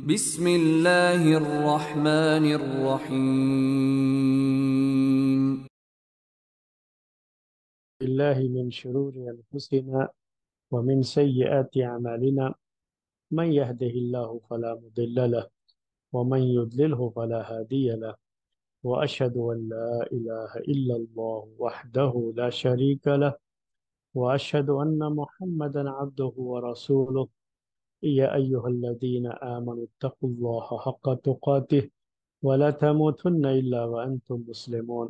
بسم اللہ الرحمن الرحیم. بالله من شرور أنفسنا ومن سيئات أعمالنا من يهده الله فلا مضل له ومن يضلله فلا هادي له وأشهد أن لا إله إلا الله وحده لا شريك له وأشهد أن محمدا عبده ورسوله يا أيها الذين آمنوا اتقوا الله حق تقاته ولا تموتن إلا وأنتم مسلمون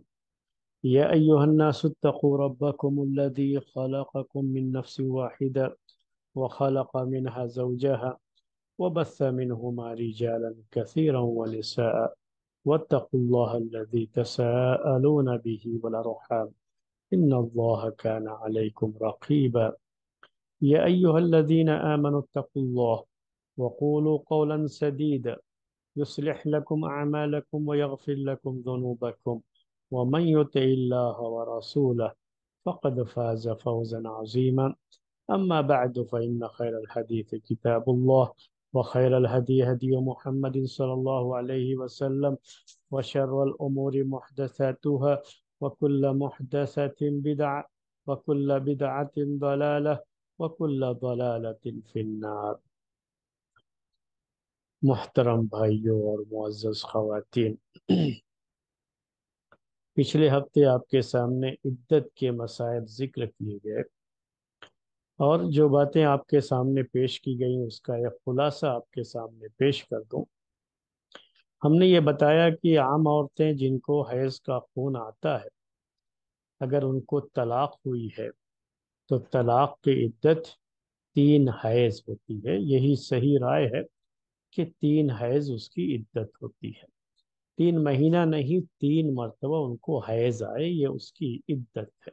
يا أيها الناس اتقوا ربكم الذي خلقكم من نفس واحدة وخلق منها زوجها وبث منهما رجالا كثيرا ونساء واتقوا الله الذي تساءلون به والأرحام إن الله كان عليكم رقيبا يا أيها الذين آمنوا اتقوا الله وقولوا قولا سديدا يصلح لكم أعمالكم ويغفر لكم ذنوبكم ومن يطع الله ورسوله فقد فاز فوزا عظيما أما بعد فإن خير الحديث كتاب الله وخير الهدي هدي محمد صلى الله عليه وسلم وشر الأمور محدثاتها وكل محدثة بدعة وكل بدعة ضلالة وكل ضلالة في النار. محترم بھائیوں اور معزز خواتین، پچھلے ہفتے آپ کے سامنے عدت کے مسائل ذکر کیے گئے اور جو باتیں آپ کے سامنے پیش کی گئیں اس کا ایک خلاصہ آپ کے سامنے پیش کر دوں. ہم نے یہ بتایا کہ عام عورتیں جن کو حیض کا خون آتا ہے، اگر ان کو طلاق ہوئی ہے تو طلاق کی عدت 3 حیض ہوتی ہے. یہی صحیح رائے ہے کہ 3 حیض اس کی عدت ہوتی ہے. 3 مہینہ نہیں، 3 مرتبہ ان کو حیض آئے یہ اس کی عدت ہے.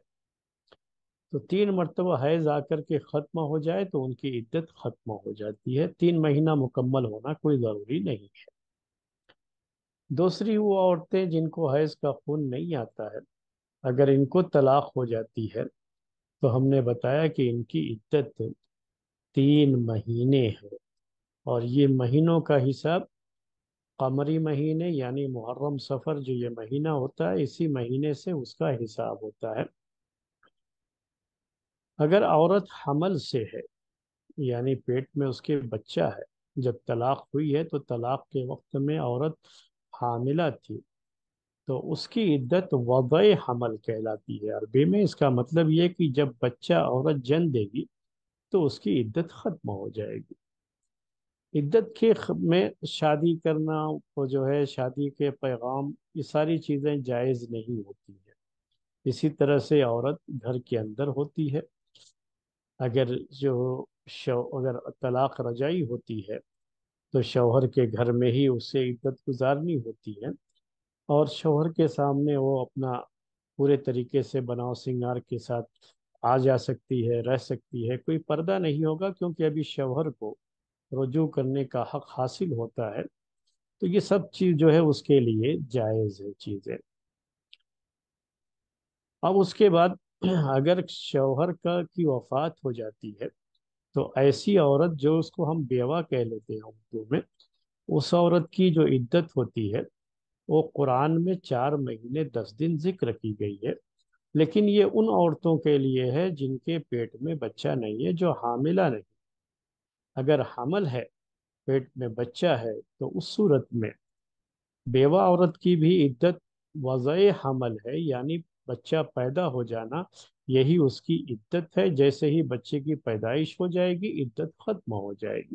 تو 3 مرتبہ حیض آ کر کے ختم ہو جائے تو ان کی عدت ختم ہو جاتی ہے. 3 مہینہ مکمل ہونا کوئی ضروری نہیں ہے. دوسری وہ عورتیں جن کو حیض کا خون نہیں آتا ہے، اگر ان کو طلاق ہو جاتی ہے تو ہم نے بتایا کہ ان کی عدت 3 مہینے ہے. اور یہ مہینوں کا حساب قمری مہینے یعنی محرم سفر جو یہ مہینہ ہوتا ہے اسی مہینے سے اس کا حساب ہوتا ہے. اگر عورت حمل سے ہے یعنی پیٹ میں اس کے بچہ ہے، جب طلاق ہوئی ہے تو طلاق کے وقت میں عورت حاملہ تھی تو اس کی عدت وضع حمل کہلاتی ہے. عربی میں اس کا مطلب یہ کہ جب بچہ عورت جن دے گی تو اس کی عدت ختم ہو جائے گی. عدت کے میں شادی کرنا وہ جو ہے شادی کے پیغام یہ ساری چیزیں جائز نہیں ہوتی ہیں. اسی طرح سے عورت گھر کے اندر ہوتی ہے. اگر اگر طلاق رجائی ہوتی ہے تو شوہر کے گھر میں ہی اسے عدت گزارنی ہوتی ہے اور شوہر کے سامنے وہ اپنا پورے طریقے سے بناؤ سنگار کے ساتھ آ جا سکتی ہے، رہ سکتی ہے. کوئی پردہ نہیں ہوگا کیونکہ ابھی شوہر کو رجوع کرنے کا حق حاصل ہوتا ہے. تو یہ سب چیز جو ہے اس کے لیے جائز ہے چیزیں. اب اس کے بعد اگر شوہر کی وفات ہو جاتی ہے تو ایسی عورت جو اس کو ہم بیوہ کہہ لیتے ہیں اردو میں، اس عورت کی جو عدت ہوتی ہے وہ قرآن میں 4 مہینے 10 دن ذکر کی گئی ہے. لیکن یہ ان عورتوں کے لیے ہے جن کے پیٹ میں بچہ نہیں ہے، جو حاملہ نہیں. اگر حمل ہے، پیٹ میں بچہ ہے، تو اس صورت میں بیوہ عورت کی بھی عدت وضع حمل ہے یعنی بچہ پیدا ہو جانا، یہی اس کی عدت ہے. جیسے ہی بچے کی پیدائش ہو جائے گی عدت ختم ہو جائے گی.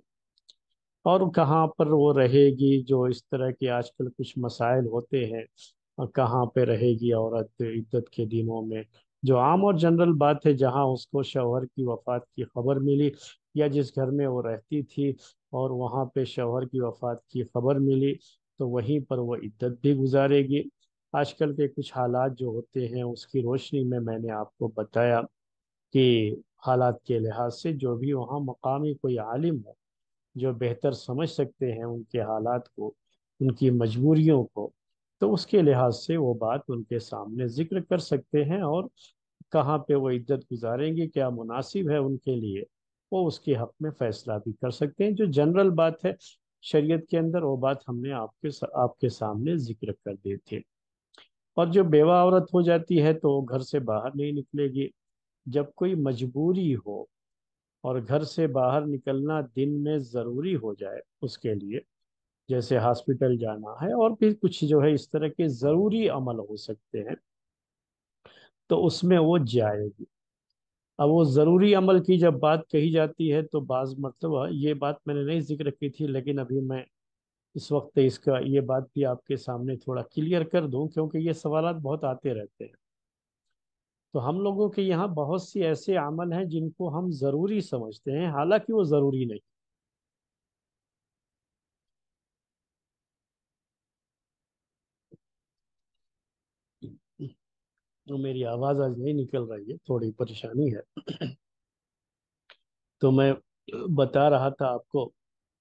اور کہاں پر وہ رہے گی، جو اس طرح کے آج کل کچھ مسائل ہوتے ہیں، اور کہاں پہ رہے گی عورت عدت کے دنوں میں. جو عام اور جنرل بات ہے، جہاں اس کو شوہر کی وفات کی خبر ملی یا جس گھر میں وہ رہتی تھی اور وہاں پہ شوہر کی وفات کی خبر ملی تو وہیں پر وہ عدت بھی گزارے گی. آج کل کے کچھ حالات جو ہوتے ہیں اس کی روشنی میں نے آپ کو بتایا کہ حالات کے لحاظ سے جو بھی وہاں مقامی کوئی عالم ہو جو بہتر سمجھ سکتے ہیں ان کے حالات کو، ان کی مجبوریوں کو، تو اس کے لحاظ سے وہ بات ان کے سامنے ذکر کر سکتے ہیں اور کہاں پہ وہ عدت گزاریں گے، کیا مناسب ہے ان کے لیے، وہ اس کے حق میں فیصلہ بھی کر سکتے ہیں. جو جنرل بات ہے شریعت کے اندر، وہ بات ہم نے آپ کے سامنے ذکر کر دی تھی۔ اور جو بیوہ عورت ہو جاتی ہے تو وہ گھر سے باہر نہیں نکلے گی، جب کوئی مجبوری ہو اور گھر سے باہر نکلنا دن میں ضروری ہو جائے اس کے لیے، جیسے ہاسپٹل جانا ہے اور بھی کچھ جو ہے اس طرح کے ضروری عمل ہو سکتے ہیں، تو اس میں وہ جائے گی۔ اب وہ ضروری عمل کی جب بات کہی جاتی ہے تو بعض مرتبہ یہ بات میں نے نہیں ذکر کی تھی، لیکن ابھی میں اس وقت اس کا یہ بات بھی آپ کے سامنے تھوڑا کلیئر کر دوں، کیونکہ یہ سوالات بہت آتے رہتے ہیں۔ تو ہم لوگوں کے یہاں بہت سی ایسے عمل ہیں جن کو ہم ضروری سمجھتے ہیں، حالانکہ وہ ضروری نہیں۔ تو میری آواز آج نہیں نکل رہی ہے، تھوڑی پریشانی ہے۔ تو میں بتا رہا تھا آپ کو،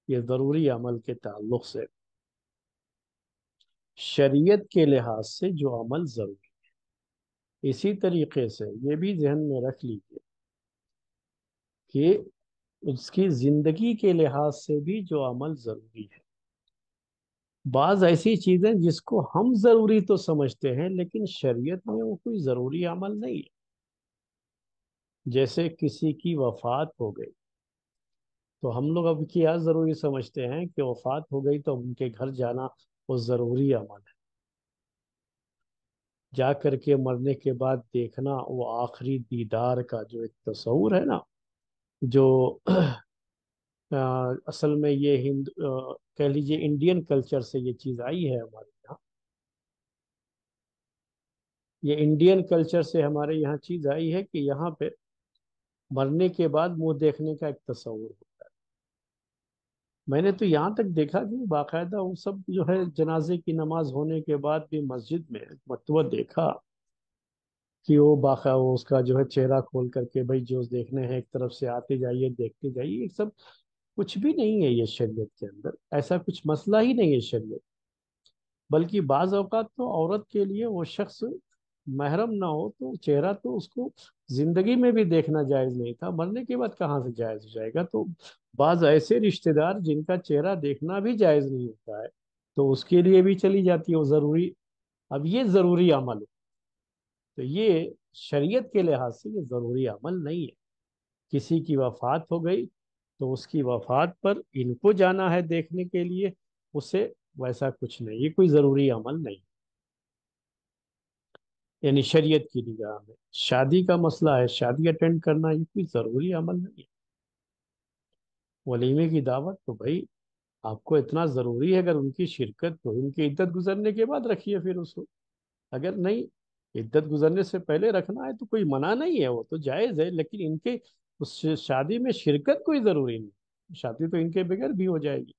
یہ ضروری عمل کے تعلق سے شریعت کے لحاظ سے جو عمل ضروری، اسی طریقے سے یہ بھی ذہن میں رکھ لیجئے کہ اس کی زندگی کے لحاظ سے بھی جو عمل ضروری ہے۔ بعض ایسی چیزیں جس کو ہم ضروری تو سمجھتے ہیں لیکن شریعت میں وہ کوئی ضروری عمل نہیں ہے، جیسے کسی کی وفات ہو گئی تو ہم لوگ اب کیا ضروری سمجھتے ہیں کہ وفات ہو گئی تو ان کے گھر جانا وہ ضروری عمل ہے، جا کر کے مرنے کے بعد دیکھنا وہ آخری دیدار کا جو ایک تصور ہے نا، جو اصل میں یہ کہہ لیجئے انڈین کلچر سے یہ چیز آئی ہے ہمارے یہاں، یہ انڈین کلچر سے ہمارے یہاں چیز آئی ہے کہ یہاں پہ مرنے کے بعد منہ دیکھنے کا ایک تصور ہوتا ہے۔ میں نے تو یہاں تک دیکھا کہ باقاعدہ وہ سب جو ہے جنازے کی نماز ہونے کے بعد بھی مسجد میں مرتبہ دیکھا کہ وہ باقاعدہ وہ اس کا جو ہے چہرہ کھول کر کے بھائی جو دیکھنے ہیں ایک طرف سے آتے جائیے دیکھتے جائیے، یہ سب کچھ بھی نہیں ہے یہ شریعت کے اندر، ایسا کچھ مسئلہ ہی نہیں ہے شریعت۔ بلکہ بعض اوقات تو عورت کے لیے وہ شخص محرم نہ ہو تو چہرہ تو اس کو زندگی میں بھی دیکھنا جائز نہیں تھا، مرنے کے بعد کہاں سے جائز ہو جائے گا؟ تو بعض ایسے رشتہ دار جن کا چہرہ دیکھنا بھی جائز نہیں ہوتا ہے تو اس کے لیے بھی چلی جاتی ہے وہ ضروری۔ اب یہ ضروری عمل ہے، تو یہ شریعت کے لحاظ سے یہ ضروری عمل نہیں ہے۔ کسی کی وفات ہو گئی تو اس کی وفات پر ان کو جانا ہے دیکھنے کے لیے، اسے ویسا کچھ نہیں، یہ کوئی ضروری عمل نہیں، یعنی شریعت کی نگاہ میں شادی کا مسئلہ ہے، شادی اٹینڈ کرنا یہ کوئی ضروری عمل نہیں ہے۔ ولیمے کی دعوت تو بھائی آپ کو اتنا ضروری ہے، اگر ان کی شرکت تو ان کی عدت گزرنے کے بعد رکھیے پھر اس کو، اگر نہیں عدت گزرنے سے پہلے رکھنا ہے تو کوئی منع نہیں ہے، وہ تو جائز ہے، لیکن ان کے اس شادی میں شرکت کوئی ضروری نہیں، شادی تو ان کے بغیر بھی ہو جائے گی،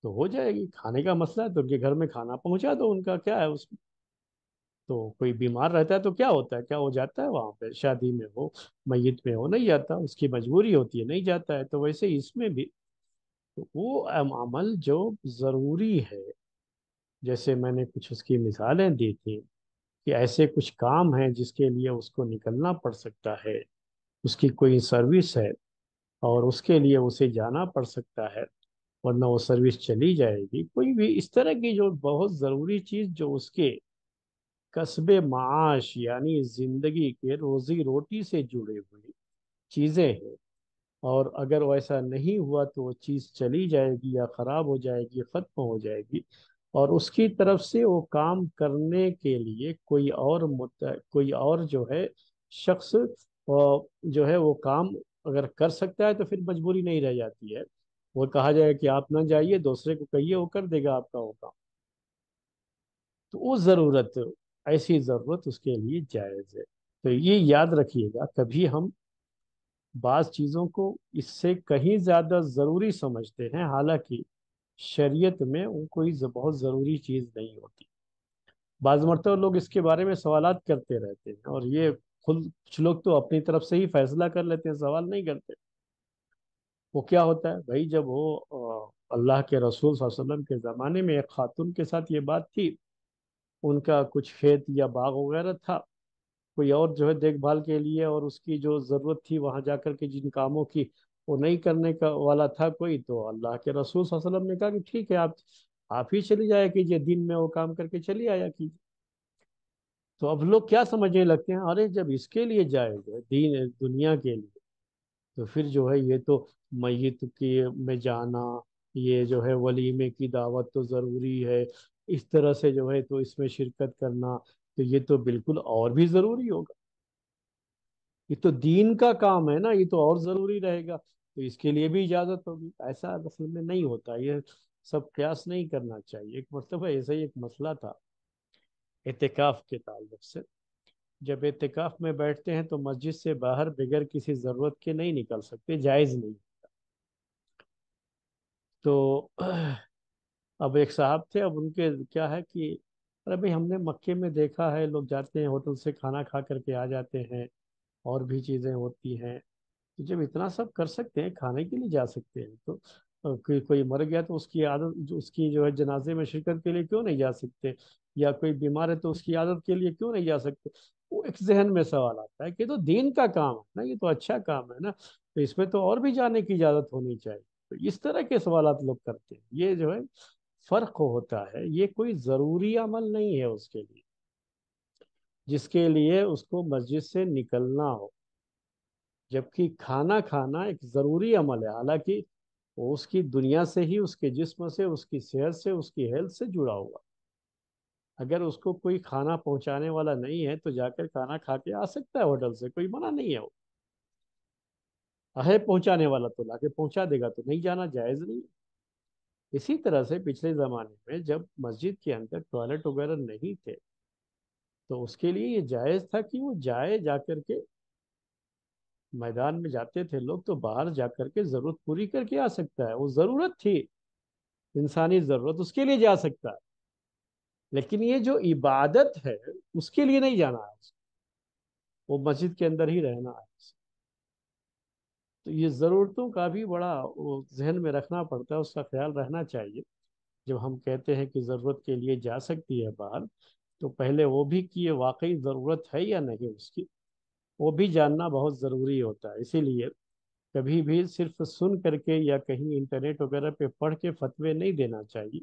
تو ہو جائے گی، کھانے کا مسئلہ ہے تو ان کے گھر میں کھانا پہنچا دو، ان کا کیا ہے اس میں؟ تو کوئی بیمار رہتا ہے تو کیا ہوتا ہے، کیا ہو جاتا ہے وہاں پہ شادی میں ہو میت میں ہو نہیں جاتا، اس کی مجبوری ہوتی ہے نہیں جاتا ہے، تو ویسے اس میں بھی تو وہ عمل جو ضروری ہے، جیسے میں نے کچھ اس کی مثالیں دی تھی کہ ایسے کچھ کام ہیں جس کے لیے اس کو نکلنا پڑ سکتا ہے، اس کی کوئی سروس ہے اور اس کے لیے اسے جانا پڑ سکتا ہے، ورنہ وہ سروس چلی جائے گی، کوئی بھی اس طرح کی جو بہت ضروری چیز جو اس کے کسب معاش یعنی زندگی کے روزی روٹی سے جڑے ہوئی چیزیں ہیں، اور اگر ویسا نہیں ہوا تو وہ چیز چلی جائے گی یا خراب ہو جائے گی، ختم ہو جائے گی، اور اس کی طرف سے وہ کام کرنے کے لیے کوئی اور جو ہے شخص جو ہے وہ کام اگر کر سکتا ہے تو پھر مجبوری نہیں رہ جاتی ہے، وہ کہا جائے کہ آپ نہ جائیے دوسرے کو کہیے وہ کر دے گا آپ کا وہ کام، تو وہ ضرورت ایسی ضرورت اس کے لیے جائز ہے۔ تو یہ یاد رکھیے گا، کبھی ہم بعض چیزوں کو اس سے کہیں زیادہ ضروری سمجھتے ہیں، حالانکہ شریعت میں وہ کوئی بہت ضروری چیز نہیں ہوتی۔ بعض مرتبہ لوگ اس کے بارے میں سوالات کرتے رہتے ہیں، اور یہ خود کچھ لوگ تو اپنی طرف سے ہی فیصلہ کر لیتے ہیں، سوال نہیں کرتے۔ وہ کیا ہوتا ہے بھائی، جب وہ اللہ کے رسول صلی اللہ علیہ وسلم کے زمانے میں ایک خاتون کے ساتھ یہ بات تھی، ان کا کچھ کھیت یا باغ وغیرہ تھا، کوئی اور جو ہے دیکھ بھال کے لیے اور اس کی جو ضرورت تھی وہاں جا کر کے جن کاموں کی وہ نہیں کرنے کا والا تھا کوئی، تو اللہ کے رسول صلی اللہ علیہ وسلم نے کہا کہ ٹھیک ہے، آپ ہی چلی جایا کیجیے، دن میں وہ کام کر کے چلی آیا کیجیے۔ تو اب لوگ کیا سمجھنے لگتے ہیں، ارے جب اس کے لیے جائز ہے دین دنیا کے لیے، تو پھر جو ہے یہ تو میت کی میں جانا، یہ جو ہے ولیمے کی دعوت تو ضروری ہے، اس طرح سے جو ہے تو اس میں شرکت کرنا، تو یہ تو بالکل اور بھی ضروری ہوگا، یہ تو دین کا کام ہے نا، یہ تو اور ضروری رہے گا، تو اس کے لیے بھی اجازت ہوگی۔ ایسا اصل میں نہیں ہوتا، یہ سب قیاس نہیں کرنا چاہیے۔ ایک مرتبہ ایسا ہی ایک مسئلہ تھا اعتکاف کے تعلق سے۔ جب اعتکاف میں بیٹھتے ہیں تو مسجد سے باہر بغیر کسی ضرورت کے نہیں نکل سکتے، جائز نہیں۔ تو اب ایک صاحب تھے، اب ان کے کیا ہے کہ ارے بھائی ہم نے مکے میں دیکھا ہے لوگ جاتے ہیں ہوٹل سے کھانا کھا کر کے آ جاتے ہیں، اور بھی چیزیں ہوتی ہیں، تو جب اتنا سب کر سکتے ہیں کھانے کے لیے جا سکتے ہیں، تو کوئی مر گیا تو اس کی عادت اس کی جو ہے جنازے میں شرکت کے لیے کیوں نہیں جا سکتے، یا کوئی بیمار ہے تو اس کی عادت کے لیے کیوں نہیں جا سکتے؟ وہ ایک ذہن میں سوال آتا ہے کہ تو دین کا کام ہے نا، یہ تو اچھا کام ہے نا، تو اس میں تو اور بھی جانے کی اجازت ہونی چاہیے۔ تو اس طرح کے سوالات لوگ کرتے ہیں، یہ جو ہے فرق ہوتا ہے، یہ کوئی ضروری عمل نہیں ہے اس کے لیے جس کے لیے اس کو مسجد سے نکلنا ہو، جبکہ کھانا کھانا ایک ضروری عمل ہے، حالانکہ وہ اس کی دنیا سے ہی، اس کے جسم سے، اس کی صحت سے، اس کی ہیلتھ سے جڑا ہوا۔ اگر اس کو کوئی کھانا پہنچانے والا نہیں ہے تو جا کر کھانا کھا کے آ سکتا ہے ہوٹل سے، کوئی منع نہیں ہے، وہ ہے پہنچانے والا تو لا کے پہنچا دے گا، تو نہیں جانا جائز نہیں ہے۔ اسی طرح سے پچھلے زمانے میں جب مسجد کے اندر ٹوائلٹ وغیرہ نہیں تھے تو اس کے لیے یہ جائز تھا کہ وہ جائے، جا کر کے میدان میں جاتے تھے لوگ تو باہر جا کر کے ضرورت پوری کر کے آ سکتا ہے، وہ ضرورت تھی، انسانی ضرورت، اس کے لیے جا سکتا ہے، لیکن یہ جو عبادت ہے اس کے لیے نہیں جانا ہے، وہ مسجد کے اندر ہی رہنا ہے۔ تو یہ ضرورتوں کا بھی بڑا وہ ذہن میں رکھنا پڑتا ہے، اس کا خیال رہنا چاہیے۔ جب ہم کہتے ہیں کہ ضرورت کے لیے جا سکتی ہے باہر، تو پہلے وہ بھی کہ یہ واقعی ضرورت ہے یا نہیں اس کی، وہ بھی جاننا بہت ضروری ہوتا ہے۔ اسی لیے کبھی بھی صرف سن کر کے یا کہیں انٹرنیٹ وغیرہ پہ پڑھ کے فتوے نہیں دینا چاہیے،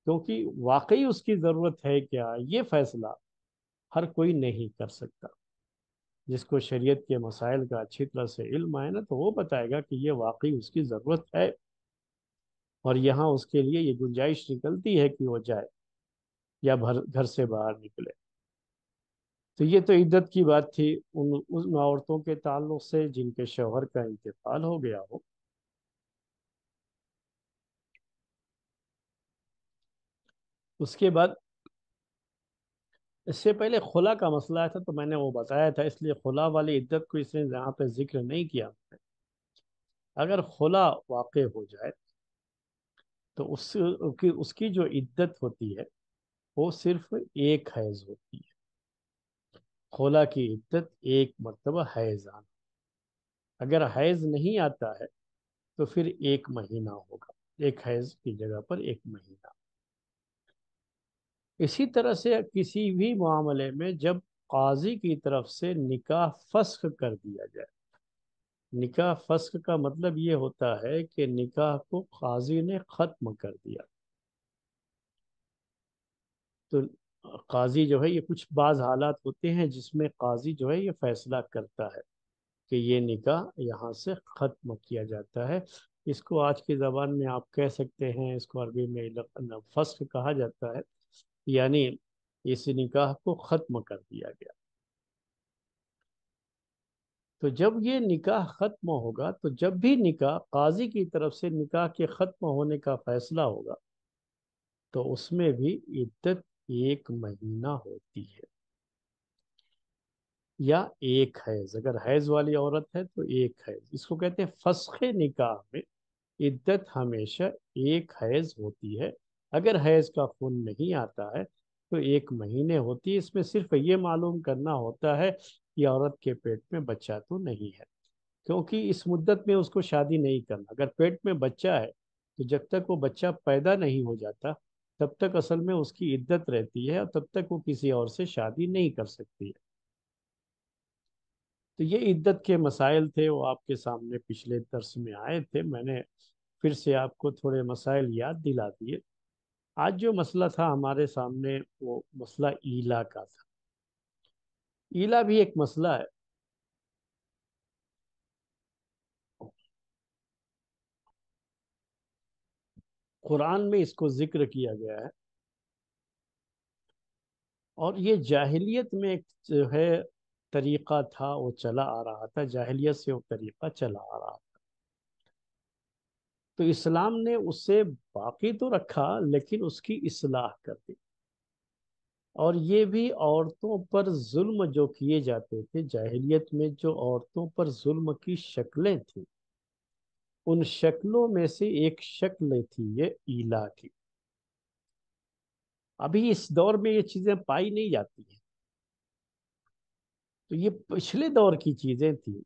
کیونکہ واقعی اس کی ضرورت ہے کیا، یہ فیصلہ ہر کوئی نہیں کر سکتا۔ جس کو شریعت کے مسائل کا اچھی طرح سے علم ہے نا، تو وہ بتائے گا کہ یہ واقعی اس کی ضرورت ہے، اور یہاں اس کے لیے یہ گنجائش نکلتی ہے کہ وہ جائے یا گھر سے باہر نکلے۔ تو یہ تو عدت کی بات تھی ان عورتوں کے تعلق سے جن کے شوہر کا انتقال ہو گیا ہو۔ اس کے بعد اس سے پہلے خلا کا مسئلہ آیا تھا، تو میں نے وہ بتایا تھا، اس لیے خلا والی عدت کو اس نے یہاں پہ ذکر نہیں کیا۔ اگر خلا واقع ہو جائے تو اس کی جو عدت ہوتی ہے وہ صرف ایک حیض ہوتی ہے۔ خلا کی عدت ایک مرتبہ حیض آنا، اگر حیض نہیں آتا ہے تو پھر ایک مہینہ ہوگا، ایک حیض کی جگہ پر ایک مہینہ۔ اسی طرح سے کسی بھی معاملے میں جب قاضی کی طرف سے نکاح فسخ کر دیا جائے، نکاح فسخ کا مطلب یہ ہوتا ہے کہ نکاح کو قاضی نے ختم کر دیا، تو قاضی جو ہے یہ کچھ بعض حالات ہوتے ہیں جس میں قاضی جو ہے یہ فیصلہ کرتا ہے کہ یہ نکاح یہاں سے ختم کیا جاتا ہے۔ اس کو آج کی زبان میں آپ کہہ سکتے ہیں، اس کو عربی میں فسخ کہا جاتا ہے، یعنی اس نکاح کو ختم کر دیا گیا۔ تو جب یہ نکاح ختم ہوگا، تو جب بھی نکاح قاضی کی طرف سے نکاح کے ختم ہونے کا فیصلہ ہوگا تو اس میں بھی عدت ایک مہینہ ہوتی ہے، یا ایک حیض، اگر حیض والی عورت ہے تو ایک حیض، اس کو کہتے ہیں فسخ نکاح میں عدت ہمیشہ ایک حیض ہوتی ہے۔ اگر حیض کا خون نہیں آتا ہے تو ایک مہینے ہوتی ہے۔ اس میں صرف یہ معلوم کرنا ہوتا ہے کہ عورت کے پیٹ میں بچہ تو نہیں ہے، کیونکہ اس مدت میں اس کو شادی نہیں کرنا۔ اگر پیٹ میں بچہ ہے تو جب تک وہ بچہ پیدا نہیں ہو جاتا تب تک اصل میں اس کی عدت رہتی ہے، اور تب تک وہ کسی اور سے شادی نہیں کر سکتی ہے۔ تو یہ عدت کے مسائل تھے، وہ آپ کے سامنے پچھلے درس میں آئے تھے، میں نے پھر سے آپ کو تھوڑے مسائل یاد دلا دیے۔ آج جو مسئلہ تھا ہمارے سامنے وہ مسئلہ ایلا کا تھا۔ ایلا بھی ایک مسئلہ ہے۔ قرآن میں اس کو ذکر کیا گیا ہے، اور یہ جاہلیت میں ایک جو ہے طریقہ تھا، وہ چلا آ رہا تھا، جاہلیت سے وہ طریقہ چلا آ رہا تھا۔ تو اسلام نے اسے باقی تو رکھا لیکن اس کی اصلاح کر دی۔ اور یہ بھی عورتوں پر ظلم جو کیے جاتے تھے جاہلیت میں، جو عورتوں پر ظلم کی شکلیں تھیں، ان شکلوں میں سے ایک شکل تھی یہ ایلا کی۔ ابھی اس دور میں یہ چیزیں پائی نہیں جاتی ہیں، تو یہ پچھلے دور کی چیزیں تھیں،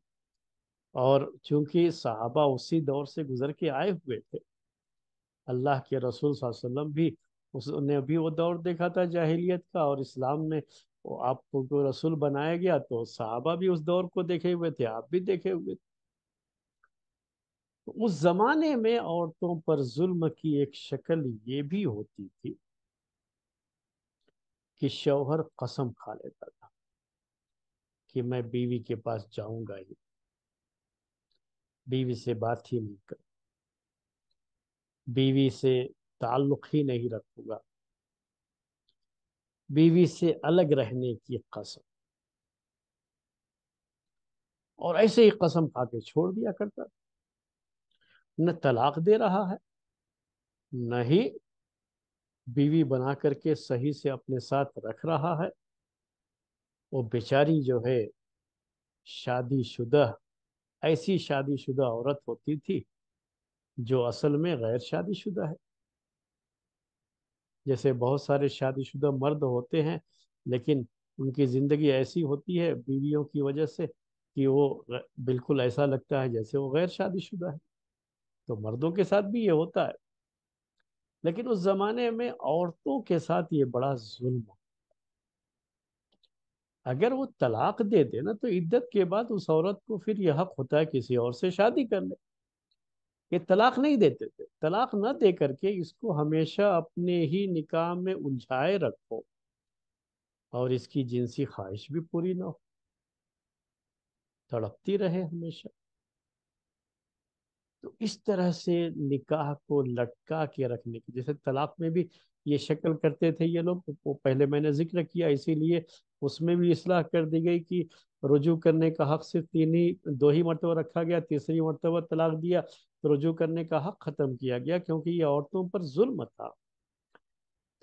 اور چونکہ صحابہ اسی دور سے گزر کے آئے ہوئے تھے، اللہ کے رسول صلی اللہ علیہ وسلم بھی اس نے بھی وہ دور دیکھا تھا جاہلیت کا، اور اسلام میں وہ آپ کو رسول بنایا گیا تو صحابہ بھی اس دور کو دیکھے ہوئے تھے، آپ بھی دیکھے ہوئے تھے۔ تو اس زمانے میں عورتوں پر ظلم کی ایک شکل یہ بھی ہوتی تھی کہ شوہر قسم کھا لیتا تھا کہ میں بیوی کے پاس جاؤں گا ہی، بیوی سے بات ہی نہیں کروں، بیوی سے تعلق ہی نہیں رکھوں گا، بیوی سے الگ رہنے کی قسم۔ اور ایسے ہی قسم کھا کے چھوڑ دیا کرتا تھا، نہ طلاق دے رہا ہے، نہ ہی بیوی بنا کر کے صحیح سے اپنے ساتھ رکھ رہا ہے۔ وہ بیچاری جو ہے شادی شدہ، ایسی شادی شدہ عورت ہوتی تھی جو اصل میں غیر شادی شدہ ہے۔ جیسے بہت سارے شادی شدہ مرد ہوتے ہیں لیکن ان کی زندگی ایسی ہوتی ہے بیویوں کی وجہ سے کہ وہ بالکل ایسا لگتا ہے جیسے وہ غیر شادی شدہ ہے۔ تو مردوں کے ساتھ بھی یہ ہوتا ہے، لیکن اس زمانے میں عورتوں کے ساتھ یہ بڑا ظلم ہو۔ اگر وہ طلاق دے دے نا تو عدت کے بعد اس عورت کو پھر یہ حق ہوتا ہے کسی اور سے شادی کر لے۔ یہ طلاق نہیں دیتے تھے، طلاق نہ دے کر کے اس کو ہمیشہ اپنے ہی نکاح میں الجھائے رکھو، اور اس کی جنسی خواہش بھی پوری نہ ہو، تڑپتی رہے ہمیشہ۔ تو اس طرح سے نکاح کو لٹکا کے رکھنے کی، جیسے طلاق میں بھی یہ شکل کرتے تھے یہ لوگ، وہ پہلے میں نے ذکر کیا، اسی لیے اس میں بھی اصلاح کر دی گئی کہ رجوع کرنے کا حق صرف دو ہی مرتبہ رکھا گیا، تیسری مرتبہ طلاق دیا تو رجوع کرنے کا حق ختم کیا گیا، کیونکہ یہ عورتوں پر ظلم تھا۔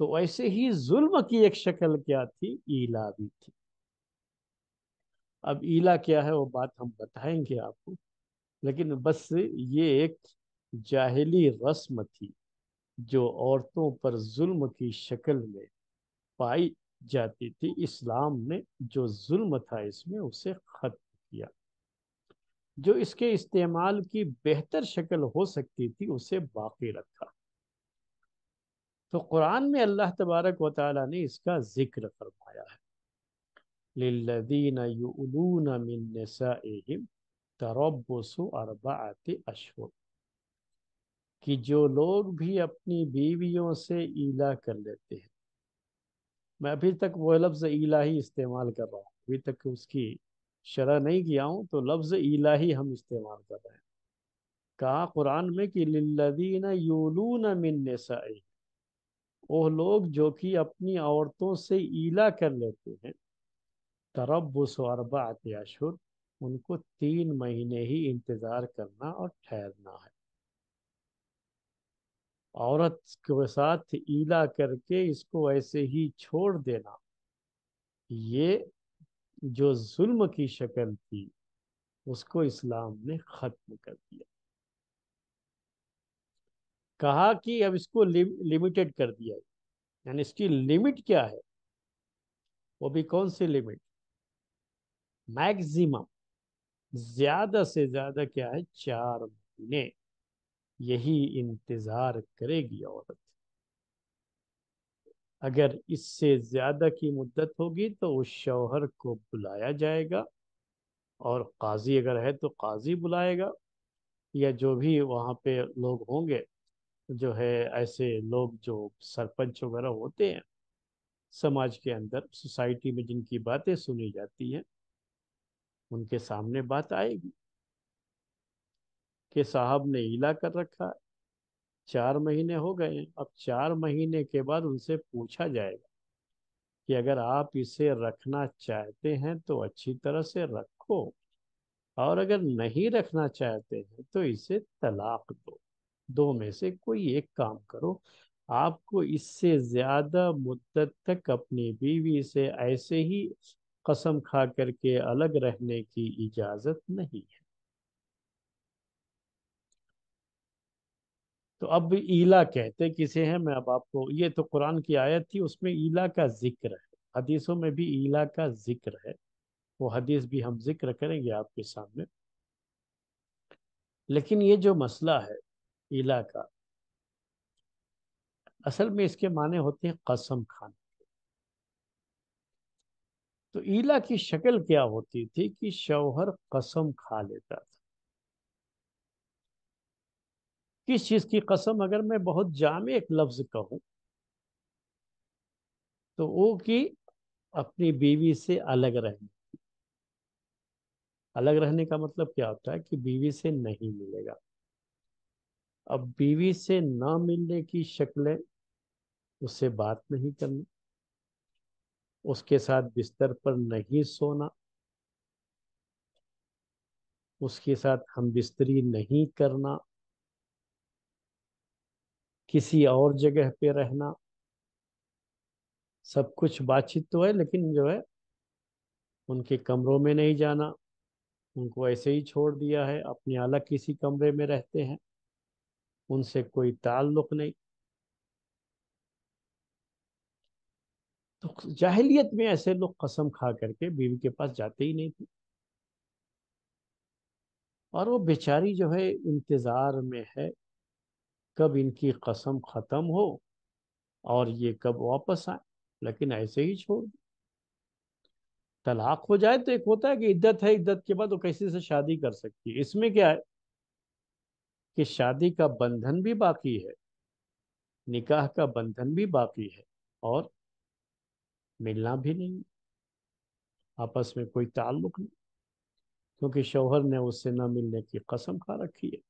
تو ایسے ہی ظلم کی ایک شکل کیا تھی، ایلا بھی تھی۔ اب ایلا کیا ہے وہ بات ہم بتائیں گے آپ کو، لیکن بس یہ ایک جاہلی رسم تھی جو عورتوں پر ظلم کی شکل میں پائی جاتی تھی۔ اسلام نے جو ظلم تھا اس میں اسے ختم کیا، جو اس کے استعمال کی بہتر شکل ہو سکتی تھی اسے باقی رکھا۔ تو قرآن میں اللہ تبارک و تعالیٰ نے اس کا ذکر فرمایا ہے، للذین یؤلون من نسائہم تربص اربعۃ اشہر، کہ جو لوگ بھی اپنی بیویوں سے ایلا کر لیتے ہیں۔ میں ابھی تک وہ لفظ ایلا ہی استعمال کر رہا ہوں، ابھی تک اس کی شرح نہیں کیا ہوں، تو لفظ ایلا ہی ہم استعمال کر رہے ہیں۔ کہا قرآن میں کہ للذین یولون من نسائہم، وہ لوگ جو کہ اپنی عورتوں سے ایلا کر لیتے ہیں، تربص اربعۃ اشہر، ان کو 3 مہینے ہی انتظار کرنا اور ٹھہرنا ہے۔ عورت کے ساتھ ایلا کر کے اس کو ایسے ہی چھوڑ دینا، یہ جو ظلم کی شکل تھی اس کو اسلام نے ختم کر دیا۔ کہا کہ اب اس کو لمیٹڈ کر دیا، یعنی اس کی لمٹ کیا ہے، وہ بھی کون سی لمٹ؟ میکزیمم، زیادہ سے زیادہ کیا ہے، 4 مہینے یہی انتظار کرے گی عورت۔ اگر اس سے زیادہ کی مدت ہوگی تو اس شوہر کو بلایا جائے گا اور قاضی اگر ہے تو قاضی بلائے گا، یا جو بھی وہاں پہ لوگ ہوں گے، جو ہے ایسے لوگ جو سرپنچ وغیرہ ہوتے ہیں سماج کے اندر، سوسائٹی میں جن کی باتیں سنی جاتی ہیں، ان کے سامنے بات آئے گی کہ صاحب نے ایلا کر رکھا ہے، 4 مہینے ہو گئے ہیں، اب 4 مہینے کے بعد ان سے پوچھا جائے گا کہ اگر آپ اسے رکھنا چاہتے ہیں تو اچھی طرح سے رکھو، اور اگر نہیں رکھنا چاہتے ہیں تو اسے طلاق دو، دو میں سے کوئی ایک کام کرو۔ آپ کو اس سے زیادہ مدت تک اپنی بیوی سے ایسے ہی قسم کھا کر کے الگ رہنے کی اجازت نہیں ہے۔ تو اب ایلا کہتے کسے ہیں، میں اب آپ کو، یہ تو قرآن کی آیت تھی، اس میں ایلا کا ذکر ہے، حدیثوں میں بھی ایلا کا ذکر ہے، وہ حدیث بھی ہم ذکر کریں گے آپ کے سامنے۔ لیکن یہ جو مسئلہ ہے ایلا کا، اصل میں اس کے معنی ہوتے ہیں قسم کھانا۔ تو ایلا کی شکل کیا ہوتی تھی کہ شوہر قسم کھا لیتا تھا۔ کس چیز کی قسم؟ اگر میں بہت جامع ایک لفظ کہوں تو وہ کہ اپنی بیوی سے الگ رہنے۔ الگ رہنے کا مطلب کیا ہوتا ہے کہ بیوی سے نہیں ملے گا۔ اب بیوی سے نہ ملنے کی شکلیں، اس سے بات نہیں کرنا، اس کے ساتھ بستر پر نہیں سونا، اس کے ساتھ ہم بستری نہیں کرنا، کسی اور جگہ پہ رہنا، سب کچھ بات چیت تو ہے لیکن جو ہے ان کے کمروں میں نہیں جانا، ان کو ایسے ہی چھوڑ دیا ہے، اپنے الگ کسی کمرے میں رہتے ہیں، ان سے کوئی تعلق نہیں۔ تو جاہلیت میں ایسے لوگ قسم کھا کر کے بیوی کے پاس جاتے ہی نہیں تھے، اور وہ بیچاری جو ہے انتظار میں ہے کب ان کی قسم ختم ہو اور یہ کب واپس آئے، لیکن ایسے ہی چھوڑ دیں۔ طلاق ہو جائے تو ایک ہوتا ہے کہ عدت ہے، عدت کے بعد وہ کسی سے شادی کر سکتی ہے، اس میں کیا ہے کہ شادی کا بندھن بھی باقی ہے، نکاح کا بندھن بھی باقی ہے، اور ملنا بھی نہیں، آپس میں کوئی تعلق نہیں، کیونکہ شوہر نے اس سے نہ ملنے کی قسم کھا رکھی ہے۔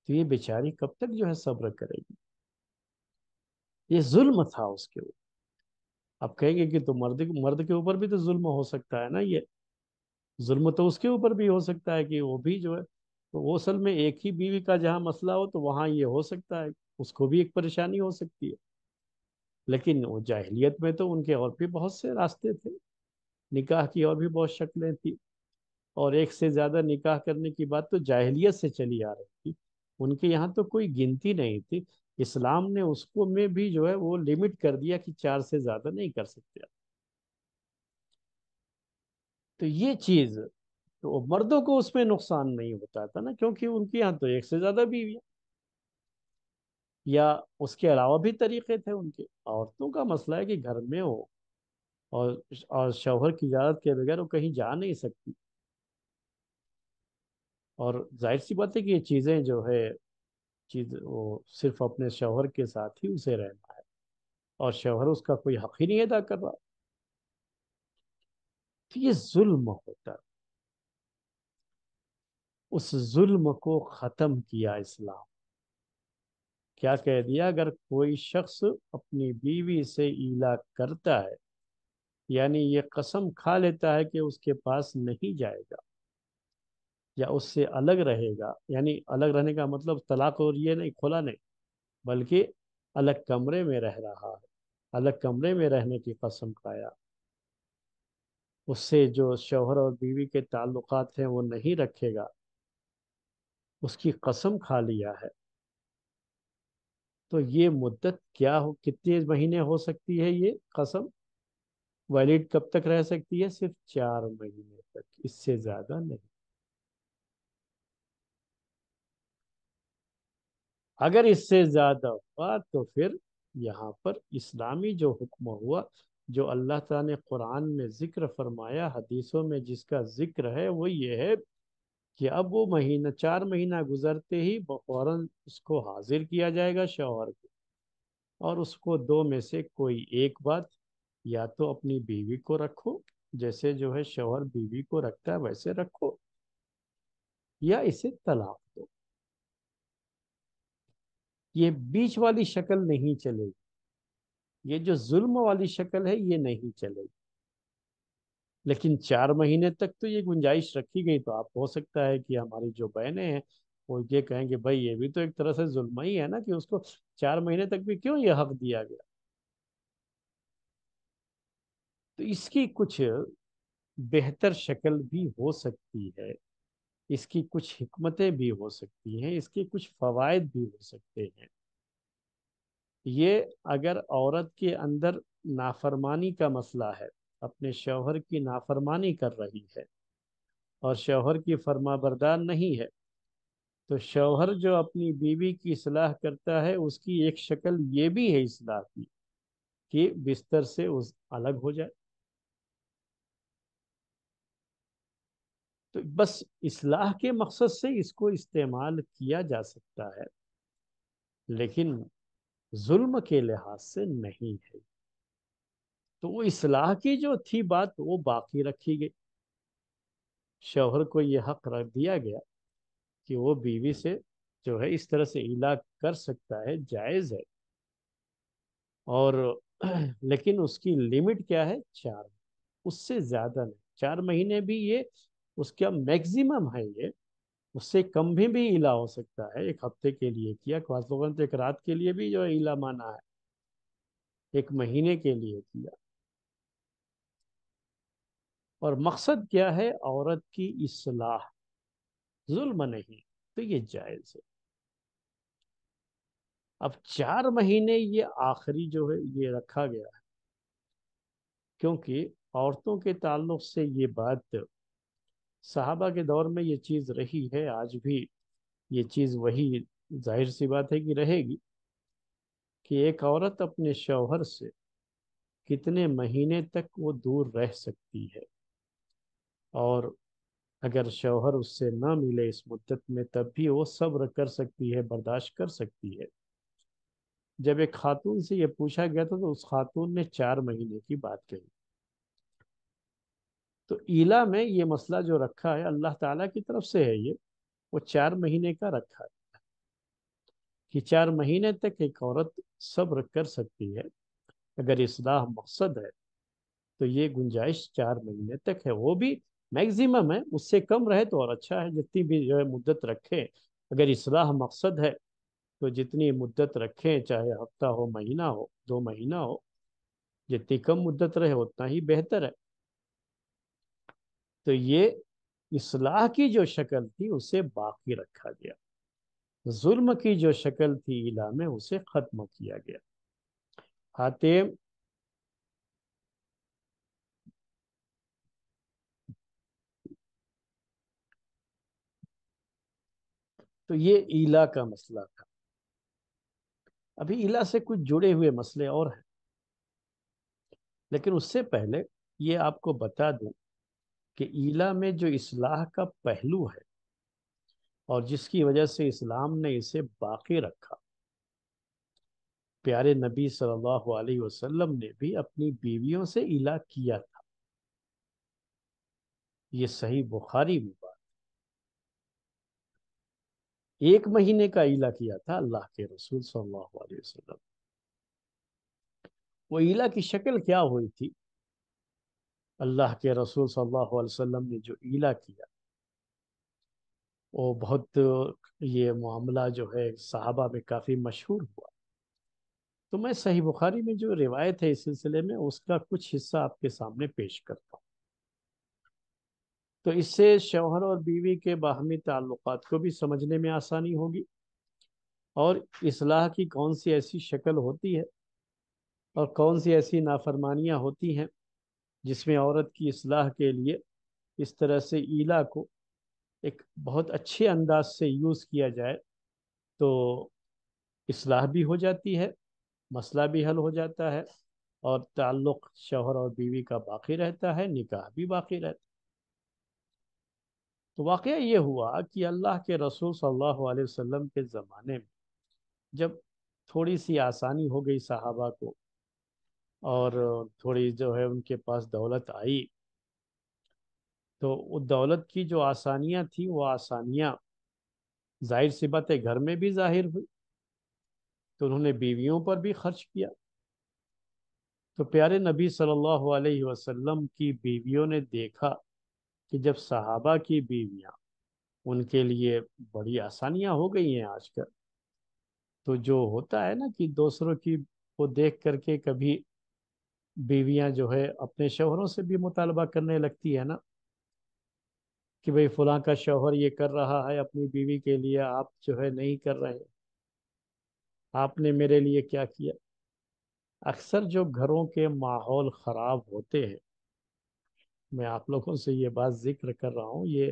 تو یہ بیچاری کب تک جو ہے صبر کرے گی؟ یہ ظلم تھا اس کے اوپر۔ اب کہیں گے کہ تو مرد کے اوپر بھی تو ظلم ہو سکتا ہے نا، یہ ظلم تو اس کے اوپر بھی ہو سکتا ہے کہ وہ بھی جو ہے، تو وہ اصل میں ایک ہی بیوی کا جہاں مسئلہ ہو تو وہاں یہ ہو سکتا ہے، اس کو بھی ایک پریشانی ہو سکتی ہے۔ لیکن وہ جاہلیت میں تو ان کے اور بھی بہت سے راستے تھے، نکاح کی اور بھی بہت شکلیں تھیں، اور ایک سے زیادہ نکاح کرنے کی بات تو جاہلیت سے چلی آ رہی تھی، ان کے یہاں تو کوئی گنتی نہیں تھی۔ اسلام نے اس کو میں بھی جو ہے وہ لمٹ کر دیا کہ 4 سے زیادہ نہیں کر سکتے۔ تو یہ چیز، تو مردوں کو اس میں نقصان نہیں ہوتا تھا نا، کیونکہ ان کے یہاں تو ایک سے زیادہ بیویاں، یا اس کے علاوہ بھی طریقے تھے ان کے۔ عورتوں کا مسئلہ ہے کہ گھر میں ہو، اور اور شوہر کی اجازت کے بغیر وہ کہیں جا نہیں سکتی، اور ظاہر سی بات ہے کہ یہ چیزیں جو ہے، چیز وہ صرف اپنے شوہر کے ساتھ ہی اسے رہنا ہے، اور شوہر اس کا کوئی حق ہی نہیں ادا کر رہا، تو یہ ظلم ہوتا ہے۔ اس ظلم کو ختم کیا اسلام، کیا کہہ دیا، اگر کوئی شخص اپنی بیوی سے ایلا کرتا ہے، یعنی یہ قسم کھا لیتا ہے کہ اس کے پاس نہیں جائے گا یا اس سے الگ رہے گا، یعنی الگ رہنے کا مطلب طلاق اور یہ نہیں، کھلا نہیں، بلکہ الگ کمرے میں رہ رہا ہے، الگ کمرے میں رہنے کی قسم کھایا، اس سے جو شوہر اور بیوی کے تعلقات ہیں وہ نہیں رکھے گا، اس کی قسم کھا لیا ہے، تو یہ مدت کیا ہو، کتنے مہینے ہو سکتی ہے یہ قسم؟ ویلڈ کب تک رہ سکتی ہے؟ صرف 4 مہینے تک، اس سے زیادہ نہیں۔ اگر اس سے زیادہ ہوا تو پھر یہاں پر اسلامی جو حکم ہوا جو اللہ تعالیٰ نے قرآن میں ذکر فرمایا، حدیثوں میں جس کا ذکر ہے، وہ یہ ہے کہ اب وہ مہینہ 4 مہینہ گزرتے ہی فوراً اس کو حاضر کیا جائے گا شوہر کو، اور اس کو دو میں سے کوئی ایک بات، یا تو اپنی بیوی کو رکھو، جیسے جو ہے شوہر بیوی کو رکھتا ہے ویسے رکھو، یا اسے طلاق دو۔ یہ بیچ والی شکل نہیں چلے گی، یہ جو ظلم والی شکل ہے یہ نہیں چلے گی۔ لیکن 4 مہینے تک تو یہ گنجائش رکھی گئی، تو آپ ہو سکتا ہے کہ ہماری جو بہنیں ہیں وہ یہ کہیں کہ بھائی یہ بھی تو ایک طرح سے ظلم ہی ہے نا، کہ اس کو 4 مہینے تک بھی کیوں یہ حق دیا گیا؟ تو اس کی کچھ بہتر شکل بھی ہو سکتی ہے، اس کی کچھ حکمتیں بھی ہو سکتی ہیں، اس کے کچھ فوائد بھی ہو سکتے ہیں۔ یہ اگر عورت کے اندر نافرمانی کا مسئلہ ہے، اپنے شوہر کی نافرمانی کر رہی ہے اور شوہر کی فرما بردار نہیں ہے، تو شوہر جو اپنی بیوی کی اصلاح کرتا ہے اس کی ایک شکل یہ بھی ہے اصلاح کی، کہ بستر سے اس الگ ہو جائے۔ تو بس اصلاح کے مقصد سے اس کو استعمال کیا جا سکتا ہے، لیکن ظلم کے لحاظ سے نہیں ہے۔ تو وہ اصلاح کی جو تھی بات وہ باقی رکھی گئی، شوہر کو یہ حق رکھ دیا گیا کہ وہ بیوی سے جو ہے اس طرح سے علاج کر سکتا ہے، جائز ہے، اور لیکن اس کی لمٹ کیا ہے؟ 4، اس سے زیادہ نہیں۔ 4 مہینے بھی یہ اس کا میکزیمم ہے، یہ اس سے کم بھی علا ہو سکتا ہے، ایک ہفتے کے لیے کیا، بعض لوگوں نے تو ایک رات کے لیے بھی جو ہے علا مانا ہے، 1 مہینے کے لیے کیا۔ اور مقصد کیا ہے؟ عورت کی اصلاح، ظلم نہیں، تو یہ جائز ہے۔ اب 4 مہینے یہ آخری جو ہے یہ رکھا گیا ہے، کیونکہ عورتوں کے تعلق سے یہ بات صحابہ کے دور میں یہ چیز رہی ہے، آج بھی یہ چیز وہی ظاہر سی بات ہے کہ رہے گی، کہ ایک عورت اپنے شوہر سے کتنے مہینے تک وہ دور رہ سکتی ہے، اور اگر شوہر اس سے نہ ملے اس مدت میں تب بھی وہ صبر کر سکتی ہے، برداشت کر سکتی ہے۔ جب ایک خاتون سے یہ پوچھا گیا تھا تو اس خاتون نے 4 مہینے کی بات کہی۔ تو ایلا میں یہ مسئلہ جو رکھا ہے اللہ تعالیٰ کی طرف سے ہے، یہ وہ 4 مہینے کا رکھا ہے، کہ 4 مہینے تک ایک عورت صبر کر سکتی ہے، اگر اصلاح مقصد ہے تو یہ گنجائش 4 مہینے تک ہے، وہ بھی میکزیمم ہے، اس سے کم رہے تو اور اچھا ہے، جتنی بھی جو ہے مدت رکھے، اگر اصلاح مقصد ہے تو جتنی مدت رکھیں، چاہے ہفتہ ہو، مہینہ ہو، 2 مہینہ ہو، جتنی کم مدت رہے اتنا ہی بہتر ہے۔ تو یہ اصلاح کی جو شکل تھی اسے باقی رکھا گیا، ظلم کی جو شکل تھی الا میں اسے ختم کیا گیا۔ حاتم، تو یہ ایلا کا مسئلہ تھا۔ ابھی ایلا سے کچھ جڑے ہوئے مسئلے اور ہیں، لیکن اس سے پہلے یہ آپ کو بتا دوں کہ ایلا میں جو اصلاح کا پہلو ہے اور جس کی وجہ سے اسلام نے اسے باقی رکھا، پیارے نبی صلی اللہ علیہ وسلم نے بھی اپنی بیویوں سے ایلا کیا تھا، یہ صحیح بخاری میں بات، 1 مہینے کا ایلا کیا تھا اللہ کے رسول صلی اللہ علیہ وسلم۔ وہ ایلا کی شکل کیا ہوئی تھی؟ اللہ کے رسول صلی اللہ علیہ وسلم نے جو ایلا کیا وہ بہت، یہ معاملہ جو ہے صحابہ میں کافی مشہور ہوا، تو میں صحیح بخاری میں جو روایت ہے اس سلسلے میں اس کا کچھ حصہ آپ کے سامنے پیش کرتا ہوں، تو اس سے شوہر اور بیوی کے باہمی تعلقات کو بھی سمجھنے میں آسانی ہوگی، اور اصلاح کی کون سی ایسی شکل ہوتی ہے اور کون سی ایسی نافرمانیاں ہوتی ہیں جس میں عورت کی اصلاح کے لیے اس طرح سے ایلا کو ایک بہت اچھے انداز سے یوز کیا جائے تو اصلاح بھی ہو جاتی ہے، مسئلہ بھی حل ہو جاتا ہے، اور تعلق شوہر اور بیوی کا باقی رہتا ہے، نکاح بھی باقی رہتا ہے۔ تو واقعہ یہ ہوا کہ اللہ کے رسول صلی اللہ علیہ وسلم کے زمانے میں جب تھوڑی سی آسانی ہو گئی صحابہ کو، اور تھوڑی جو ہے ان کے پاس دولت آئی، تو وہ دولت کی جو آسانیاں تھیں وہ آسانیاں ظاہر سی بات ہے گھر میں بھی ظاہر ہوئی، تو انہوں نے بیویوں پر بھی خرچ کیا۔ تو پیارے نبی صلی اللہ علیہ وسلم کی بیویوں نے دیکھا کہ جب صحابہ کی بیویاں، ان کے لیے بڑی آسانیاں ہو گئی ہیں آج کل، تو جو ہوتا ہے نا کہ دوسروں کی کو دیکھ کر کے کبھی بیویاں جو ہے اپنے شوہروں سے بھی مطالبہ کرنے لگتی ہے نا کہ بھئی فلاں کا شوہر یہ کر رہا ہے اپنی بیوی کے لیے، آپ جو ہے نہیں کر رہے، آپ نے میرے لیے کیا کیا۔ اکثر جو گھروں کے ماحول خراب ہوتے ہیں، میں آپ لوگوں سے یہ بات ذکر کر رہا ہوں، یہ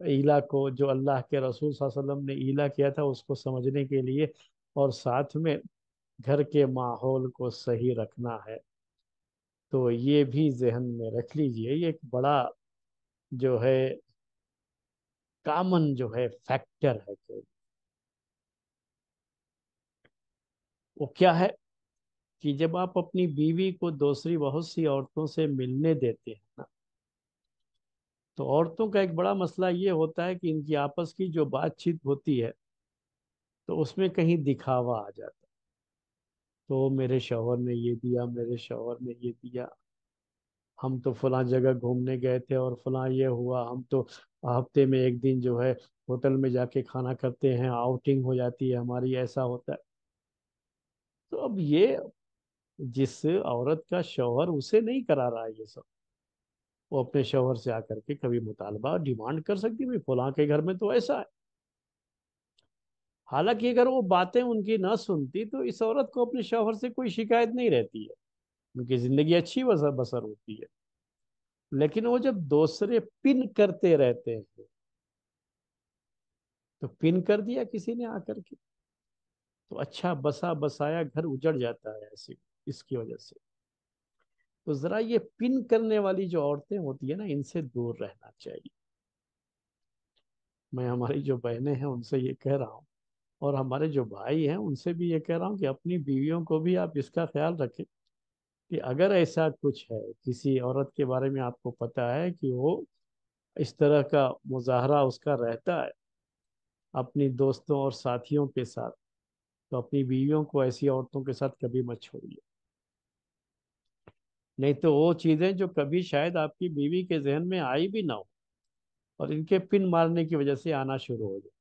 ایلا کو جو اللہ کے رسول صلی اللہ علیہ وسلم نے ایلا کیا تھا اس کو سمجھنے کے لیے، اور ساتھ میں گھر کے ماحول کو صحیح رکھنا ہے، تو یہ بھی ذہن میں رکھ لیجئے۔ یہ ایک بڑا جو ہے کامن جو ہے فیکٹر ہے کہ وہ کیا ہے کہ جب آپ اپنی بیوی کو دوسری بہت سی عورتوں سے ملنے دیتے ہیں نا، تو عورتوں کا ایک بڑا مسئلہ یہ ہوتا ہے کہ ان کی آپس کی جو بات چیت ہوتی ہے تو اس میں کہیں دکھاوا آ جاتا ہے، تو میرے شوہر نے یہ دیا، میرے شوہر نے یہ دیا، ہم تو فلاں جگہ گھومنے گئے تھے اور فلاں یہ ہوا، ہم تو ہفتے میں ایک دن جو ہے ہوٹل میں جا کے کھانا کرتے ہیں، آؤٹنگ ہو جاتی ہے ہماری، ایسا ہوتا ہے۔ تو اب یہ جس عورت کا شوہر اسے نہیں کرا رہا ہے یہ سب، وہ اپنے شوہر سے آ کر کے کبھی مطالبہ ڈیمانڈ کر سکتی ہے فلاں کے گھر میں تو ایسا ہے۔ حالانکہ اگر وہ باتیں ان کی نہ سنتی تو اس عورت کو اپنے شوہر سے کوئی شکایت نہیں رہتی ہے، ان کی زندگی اچھی بسر ہوتی ہے۔ لیکن وہ جب دوسرے پن کرتے رہتے ہیں، تو پن کر دیا کسی نے آ کر کے، تو اچھا بسا بسایا گھر اجڑ جاتا ہے ایسے اس کی وجہ سے۔ تو ذرا یہ پن کرنے والی جو عورتیں ہوتی ہیں نا، ان سے دور رہنا چاہیے۔ میں ہماری جو بہنیں ہیں ان سے یہ کہہ رہا ہوں، اور ہمارے جو بھائی ہیں ان سے بھی یہ کہہ رہا ہوں کہ اپنی بیویوں کو بھی آپ اس کا خیال رکھیں کہ اگر ایسا کچھ ہے، کسی عورت کے بارے میں آپ کو پتا ہے کہ وہ اس طرح کا مظاہرہ اس کا رہتا ہے اپنی دوستوں اور ساتھیوں کے ساتھ، تو اپنی بیویوں کو ایسی عورتوں کے ساتھ کبھی مت چھوڑیے، نہیں تو وہ چیزیں جو کبھی شاید آپ کی بیوی کے ذہن میں آئی بھی نہ ہو، اور ان کے پن مارنے کی وجہ سے آنا شروع ہو جائے۔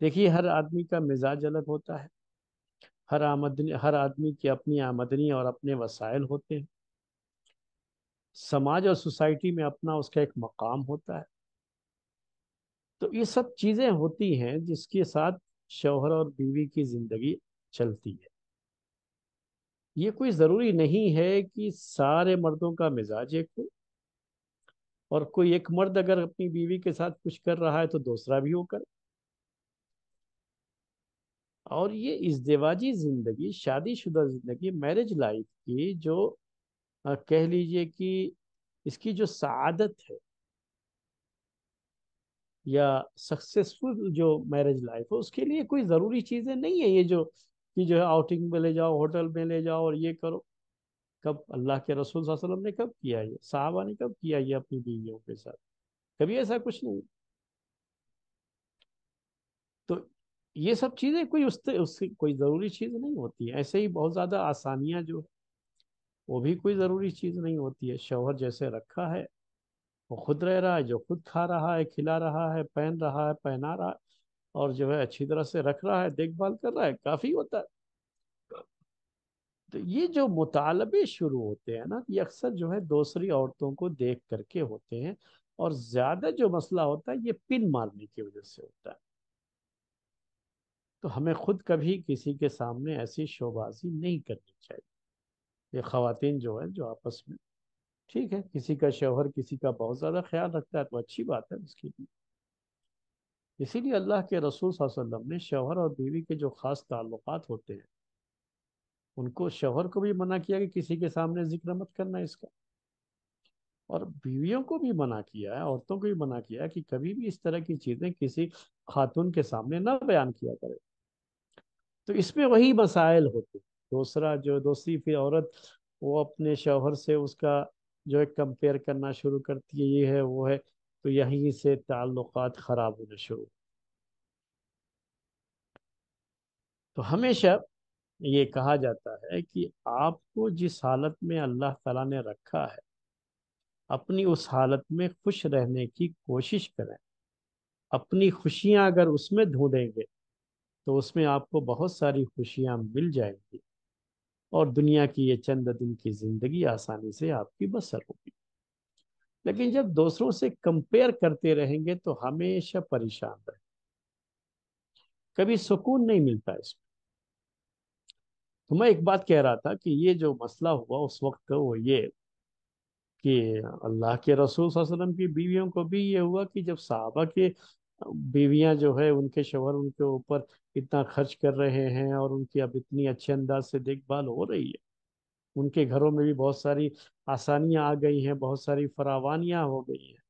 دیکھیے ہر آدمی کا مزاج الگ ہوتا ہے، ہر آدمی کی اپنی آمدنی اور اپنے وسائل ہوتے ہیں، سماج اور سوسائٹی میں اپنا اس کا ایک مقام ہوتا ہے۔ تو یہ سب چیزیں ہوتی ہیں جس کے ساتھ شوہر اور بیوی کی زندگی چلتی ہے۔ یہ کوئی ضروری نہیں ہے کہ سارے مردوں کا مزاج ایک ہو، اور کوئی ایک مرد اگر اپنی بیوی کے ساتھ کچھ کر رہا ہے تو دوسرا بھی وہ کرے۔ اور یہ ازدواجی زندگی، شادی شدہ زندگی، میرج لائف کی جو کہہ لیجئے کہ اس کی جو سعادت ہے یا سکسیسفل جو میرج لائف ہے، اس کے لیے کوئی ضروری چیزیں نہیں ہے یہ جو کہ جو ہے آؤٹنگ میں لے جاؤ، ہوٹل میں لے جاؤ اور یہ کرو۔ کب اللہ کے رسول صلی اللہ علیہ وسلم نے کب کیا یہ، صحابہ نے کب کیا یہ اپنی بیویوں کے ساتھ؟ کبھی ایسا کچھ نہیں۔ تو یہ سب چیزیں کوئی اس سے کوئی ضروری چیز نہیں ہوتی ہے۔ ایسے ہی بہت زیادہ آسانیاں جو وہ بھی کوئی ضروری چیز نہیں ہوتی ہے۔ شوہر جیسے رکھا ہے وہ خود رہ رہا ہے، جو خود کھا رہا ہے، کھلا رہا ہے، پہن رہا ہے، پہنا رہا ہے، اور جو ہے اچھی طرح سے رکھ رہا ہے، دیکھ بھال کر رہا ہے، کافی ہوتا ہے۔ تو یہ جو مطالبے شروع ہوتے ہیں نا، یہ اکثر جو ہے دوسری عورتوں کو دیکھ کر کے ہوتے ہیں، اور زیادہ جو مسئلہ ہوتا ہے یہ پن مارنے کی وجہ سے ہوتا ہے۔ تو ہمیں خود کبھی کسی کے سامنے ایسی شوبازی نہیں کرنی چاہیے۔ یہ خواتین جو ہے جو آپس میں، ٹھیک ہے کسی کا شوہر کسی کا بہت زیادہ خیال رکھتا ہے تو اچھی بات ہے اس کے لیے۔ اسی لیے اللہ کے رسول صلی اللہ علیہ وسلم نے شوہر اور بیوی کے جو خاص تعلقات ہوتے ہیں ان کو شوہر کو بھی منع کیا کہ کسی کے سامنے ذکر مت کرنا اس کا، اور بیویوں کو بھی منع کیا ہے، عورتوں کو بھی منع کیا ہے کہ کبھی بھی اس طرح کی چیزیں کسی خاتون کے سامنے نہ بیان کیا کرے۔ تو اس میں وہی مسائل ہوتے ہیں۔ دوسری پھر عورت وہ اپنے شوہر سے اس کا جو ہے کمپیئر کرنا شروع کرتی ہے، یہ ہے وہ ہے، تو یہیں سے تعلقات خراب ہونے شروع۔ تو ہمیشہ یہ کہا جاتا ہے کہ آپ کو جس حالت میں اللہ تعالیٰ نے رکھا ہے، اپنی اس حالت میں خوش رہنے کی کوشش کریں۔ اپنی خوشیاں اگر اس میں ڈھونڈیں گے تو اس میں آپ کو بہت ساری خوشیاں مل جائیں گی، اور دنیا کی یہ چند دن کی زندگی آسانی سے آپ کی بسر ہوگی۔ لیکن جب دوسروں سے کمپیئر کرتے رہیں گے تو ہمیشہ پریشان رہیں، کبھی سکون نہیں ملتا اس میں۔ تو میں ایک بات کہہ رہا تھا کہ یہ جو مسئلہ ہوا اس وقت وہ یہ کہ اللہ کے رسول صلی اللہ علیہ وسلم کی بیویوں کو بھی یہ ہوا کہ جب صحابہ کے بیویاں جو ہے ان کے شوہر ان کے اوپر اتنا خرچ کر رہے ہیں، اور ان کی اب اتنی اچھے انداز سے دیکھ بھال ہو رہی ہے، ان کے گھروں میں بھی بہت ساری آسانیاں آ گئی ہیں، بہت ساری فراوانیاں ہو گئی ہیں،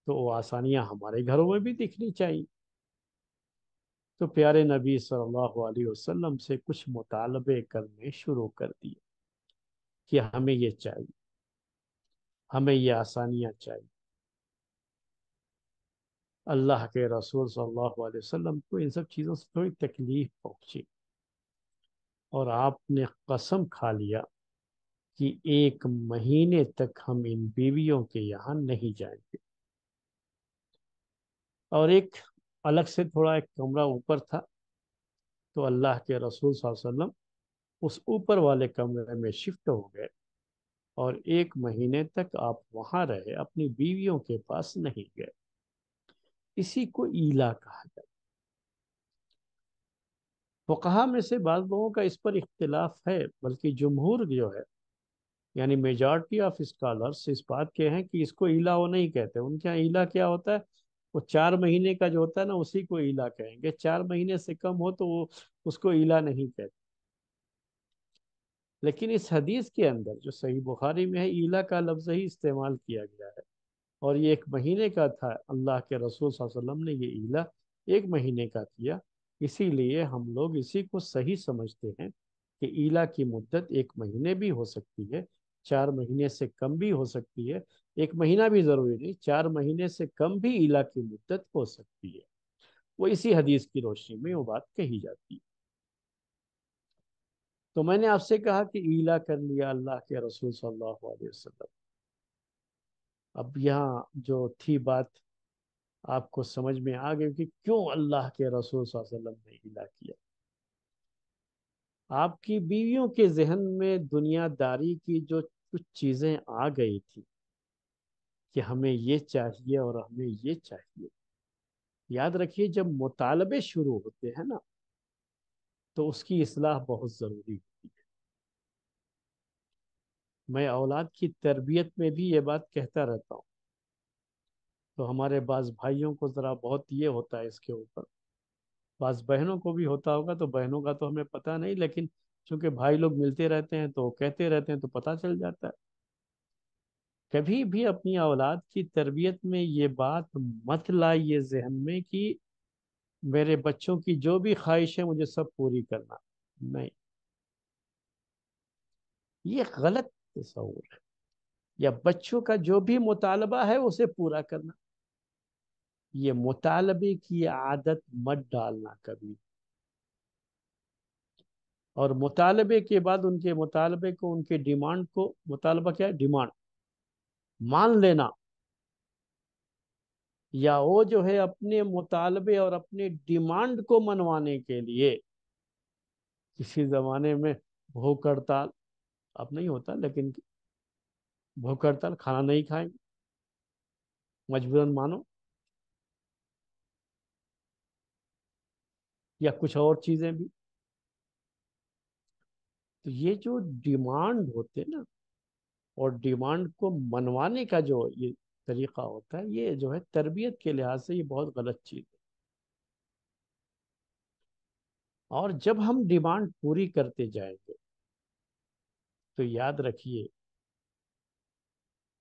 تو وہ آسانیاں ہمارے گھروں میں بھی دکھنی چاہیے۔ تو پیارے نبی صلی اللہ علیہ وسلم سے کچھ مطالبے کرنے شروع کر دیے کہ ہمیں یہ چاہیے، ہمیں یہ آسانیاں چاہیے۔ اللہ کے رسول صلی اللہ علیہ وسلم کو ان سب چیزوں سے تھوڑی تکلیف پہنچی، اور آپ نے قسم کھا لیا کہ 1 مہینے تک ہم ان بیویوں کے یہاں نہیں جائیں گے۔ اور ایک الگ سے تھوڑا ایک کمرہ اوپر تھا، تو اللہ کے رسول صلی اللہ علیہ وسلم اس اوپر والے کمرے میں شفٹ ہو گئے، اور 1 مہینے تک آپ وہاں رہے، اپنی بیویوں کے پاس نہیں گئے۔ اسی کو ایلا کہا جاتا ہے۔ فقہا میں سے بعض لوگوں کا اس پر اختلاف ہے، بلکہ جمہور جو ہے یعنی میجارٹی آف اسکالرس اس بات کے ہیں کہ اس کو ایلا وہ نہیں کہتے۔ ان کے یہاں ایلا کیا ہوتا ہے؟ وہ 4 مہینے کا جو ہوتا ہے نا، اسی کو ایلا کہیں گے۔ 4 مہینے سے کم ہو تو وہ اس کو ایلا نہیں کہتے۔ لیکن اس حدیث کے اندر جو صحیح بخاری میں ہے، ایلا کا لفظ ہی استعمال کیا گیا ہے، اور یہ 1 مہینے کا تھا۔ اللہ کے رسول صلی اللہ علیہ وسلم نے یہ ایلا 1 مہینے کا کیا، اسی لیے ہم لوگ اسی کو صحیح سمجھتے ہیں کہ ایلا کی مدت 1 مہینے بھی ہو سکتی ہے، 4 مہینے سے کم بھی ہو سکتی ہے، 1 مہینہ بھی ضروری نہیں، 4 مہینے سے کم بھی ایلا کی مدت ہو سکتی ہے۔ وہ اسی حدیث کی روشنی میں وہ بات کہی جاتی ہے۔ تو میں نے آپ سے کہا کہ ایلا کر لیا اللہ کے رسول صلی اللہ علیہ وسلم۔ اب یہاں جو تھی بات آپ کو سمجھ میں آ گئی کہ کیوں اللہ کے رسول صلی اللہ علیہ وسلم نے ایلا کیا۔ آپ کی بیویوں کے ذہن میں دنیا داری کی جو کچھ چیزیں آ گئی تھی کہ ہمیں یہ چاہیے اور ہمیں یہ چاہیے، یاد رکھیے جب مطالبے شروع ہوتے ہیں نا تو اس کی اصلاح بہت ضروری ہوتی ہے۔ میں اولاد کی تربیت میں بھی یہ بات کہتا رہتا ہوں، تو ہمارے بعض بھائیوں کو ذرا بہت یہ ہوتا ہے اس کے اوپر، بعض بہنوں کو بھی ہوتا ہوگا، تو بہنوں کا تو ہمیں پتہ نہیں، لیکن چونکہ بھائی لوگ ملتے رہتے ہیں تو کہتے رہتے ہیں تو پتہ چل جاتا ہے۔ کبھی بھی اپنی اولاد کی تربیت میں یہ بات مت لائیے ذہن میں کہ میرے بچوں کی جو بھی خواہش ہے مجھے سب پوری کرنا، نہیں، یہ غلط تصور ہے۔ یا بچوں کا جو بھی مطالبہ ہے اسے پورا کرنا، یہ مطالبے کی عادت مت ڈالنا کبھی۔ اور مطالبے کے بعد ان کے مطالبے کو، ان کے ڈیمانڈ کو، مطالبہ کیا ہے؟ ڈیمانڈ مان لینا، یا وہ جو ہے اپنے مطالبے اور اپنے ڈیمانڈ کو منوانے کے لیے کسی زمانے میں بھوک ہڑتال، اب نہیں ہوتا لیکن بھوک ہڑتال، کھانا نہیں کھائیں گے مجبوراً مانو، یا کچھ اور چیزیں بھی۔ تو یہ جو ڈیمانڈ ہوتے نا، اور ڈیمانڈ کو منوانے کا جو یہ طریقہ ہوتا ہے، یہ جو ہے تربیت کے لحاظ سے یہ بہت غلط چیز ہے۔ اور جب ہم ڈیمانڈ پوری کرتے جائیں گے تو یاد رکھیے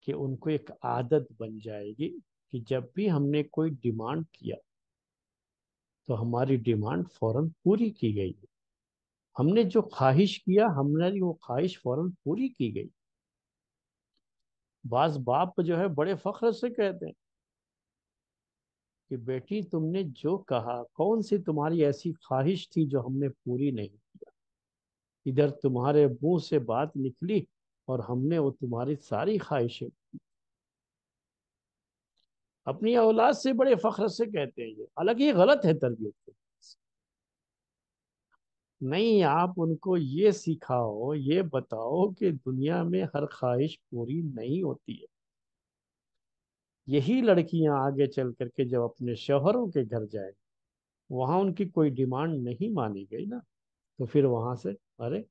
کہ ان کو ایک عادت بن جائے گی کہ جب بھی ہم نے کوئی ڈیمانڈ کیا تو ہماری ڈیمانڈ فوراً پوری کی گئی، ہم نے جو خواہش کیا ہماری وہ خواہش فوراً پوری کی گئی۔ بعض باپ جو ہے بڑے فخر سے کہتے ہیں کہ بیٹی تم نے جو کہا، کون سی تمہاری ایسی خواہش تھی جو ہم نے پوری نہیں کیا؟ ادھر تمہارے منہ سے بات نکلی اور ہم نے وہ تمہاری ساری خواہشیں، اپنی اولاد سے بڑے فخر سے کہتے ہیں یہ، حالانکہ یہ غلط ہے تربیت کے۔ نہیں، آپ ان کو یہ سکھاؤ، یہ بتاؤ کہ دنیا میں ہر خواہش پوری نہیں ہوتی ہے۔ یہی لڑکیاں آگے چل کر کے جب اپنے شوہروں کے گھر جائیں، وہاں ان کی کوئی ڈیمانڈ نہیں مانی گئی نا، تو پھر وہاں سے ارے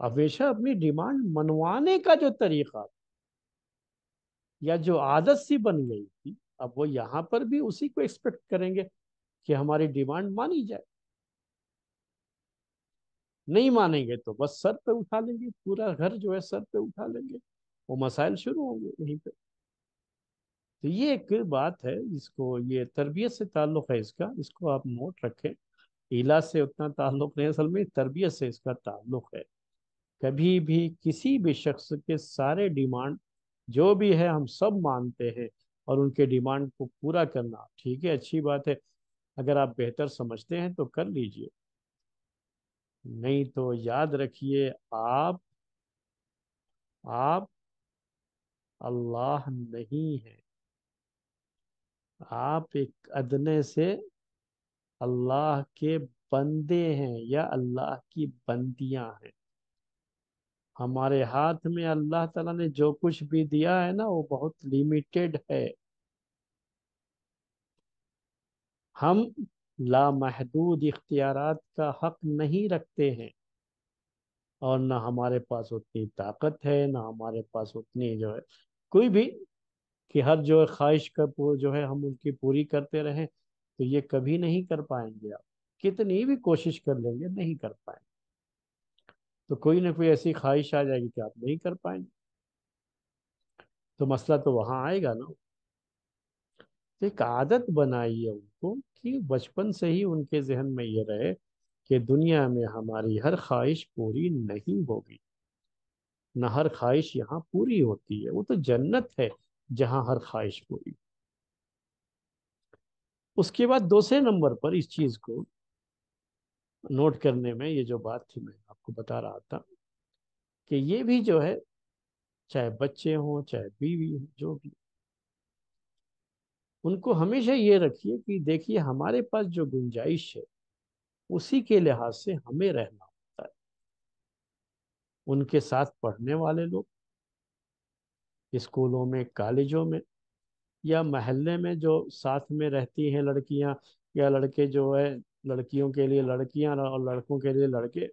ہمیشہ اپنی ڈیمانڈ منوانے کا جو طریقہ یا جو عادت سی بن گئی تھی، اب وہ یہاں پر بھی اسی کو ایکسپیکٹ کریں گے کہ ہماری ڈیمانڈ مانی جائے۔ نہیں مانیں گے تو بس سر پہ اٹھا لیں گے، پورا گھر جو ہے سر پہ اٹھا لیں گے، وہ مسائل شروع ہوں گے یہیں پہ۔ تو یہ ایک بات ہے، اس کو یہ تربیت سے تعلق ہے، اس کو آپ نوٹ رکھیں۔ علاج سے اتنا تعلق نہیں، اصل میں تربیت سے اس کا تعلق ہے۔ کبھی بھی کسی بھی شخص کے سارے ڈیمانڈ جو بھی ہے ہم سب مانتے ہیں، اور ان کے ڈیمانڈ کو پورا کرنا ٹھیک ہے، اچھی بات ہے، اگر آپ بہتر سمجھتے ہیں تو کر لیجئے، نہیں تو یاد رکھیے آپ اللہ نہیں ہیں، آپ ایک ادنے سے اللہ کے بندے ہیں یا اللہ کی بندیاں ہیں۔ ہمارے ہاتھ میں اللہ تعالیٰ نے جو کچھ بھی دیا ہے نا، وہ بہت لیمیٹڈ ہے۔ ہم لامحدود اختیارات کا حق نہیں رکھتے ہیں، اور نہ ہمارے پاس اتنی طاقت ہے، نہ ہمارے پاس اتنی جو ہے کوئی بھی، کہ ہر جو خواہش کا جو ہے ہم ان کی پوری کرتے رہیں، تو یہ کبھی نہیں کر پائیں گے آپ، کتنی بھی کوشش کر لیں گے نہیں کر پائیں گے۔ تو کوئی نہ کوئی ایسی خواہش آ جائے گی کہ آپ نہیں کر پائیں گے، تو مسئلہ تو وہاں آئے گا نا۔ تو ایک عادت بنائیے ان کو کہ بچپن سے ہی ان کے ذہن میں یہ رہے کہ دنیا میں ہماری ہر خواہش پوری نہیں ہوگی، نہ ہر خواہش یہاں پوری ہوتی ہے، وہ تو جنت ہے جہاں ہر خواہش پوری۔ اس کے بعد دوسرے نمبر پر اس چیز کو نوٹ کرنے میں یہ جو بات تھی میں آپ کو بتا رہا تھا کہ یہ بھی جو ہے، چاہے بچے ہوں چاہے بیوی ہوں جو بھی، ان کو ہمیشہ یہ رکھیے کہ دیکھیے ہمارے پاس جو گنجائش ہے اسی کے لحاظ سے ہمیں رہنا ہوتا ہے۔ ان کے ساتھ پڑھنے والے لوگ اسکولوں میں، کالجوں میں، یا محلے میں جو ساتھ میں رہتی ہیں لڑکیاں یا لڑکے جو ہے، لڑکیوں کے لیے لڑکیاں اور لڑکوں کے لیے لڑکے،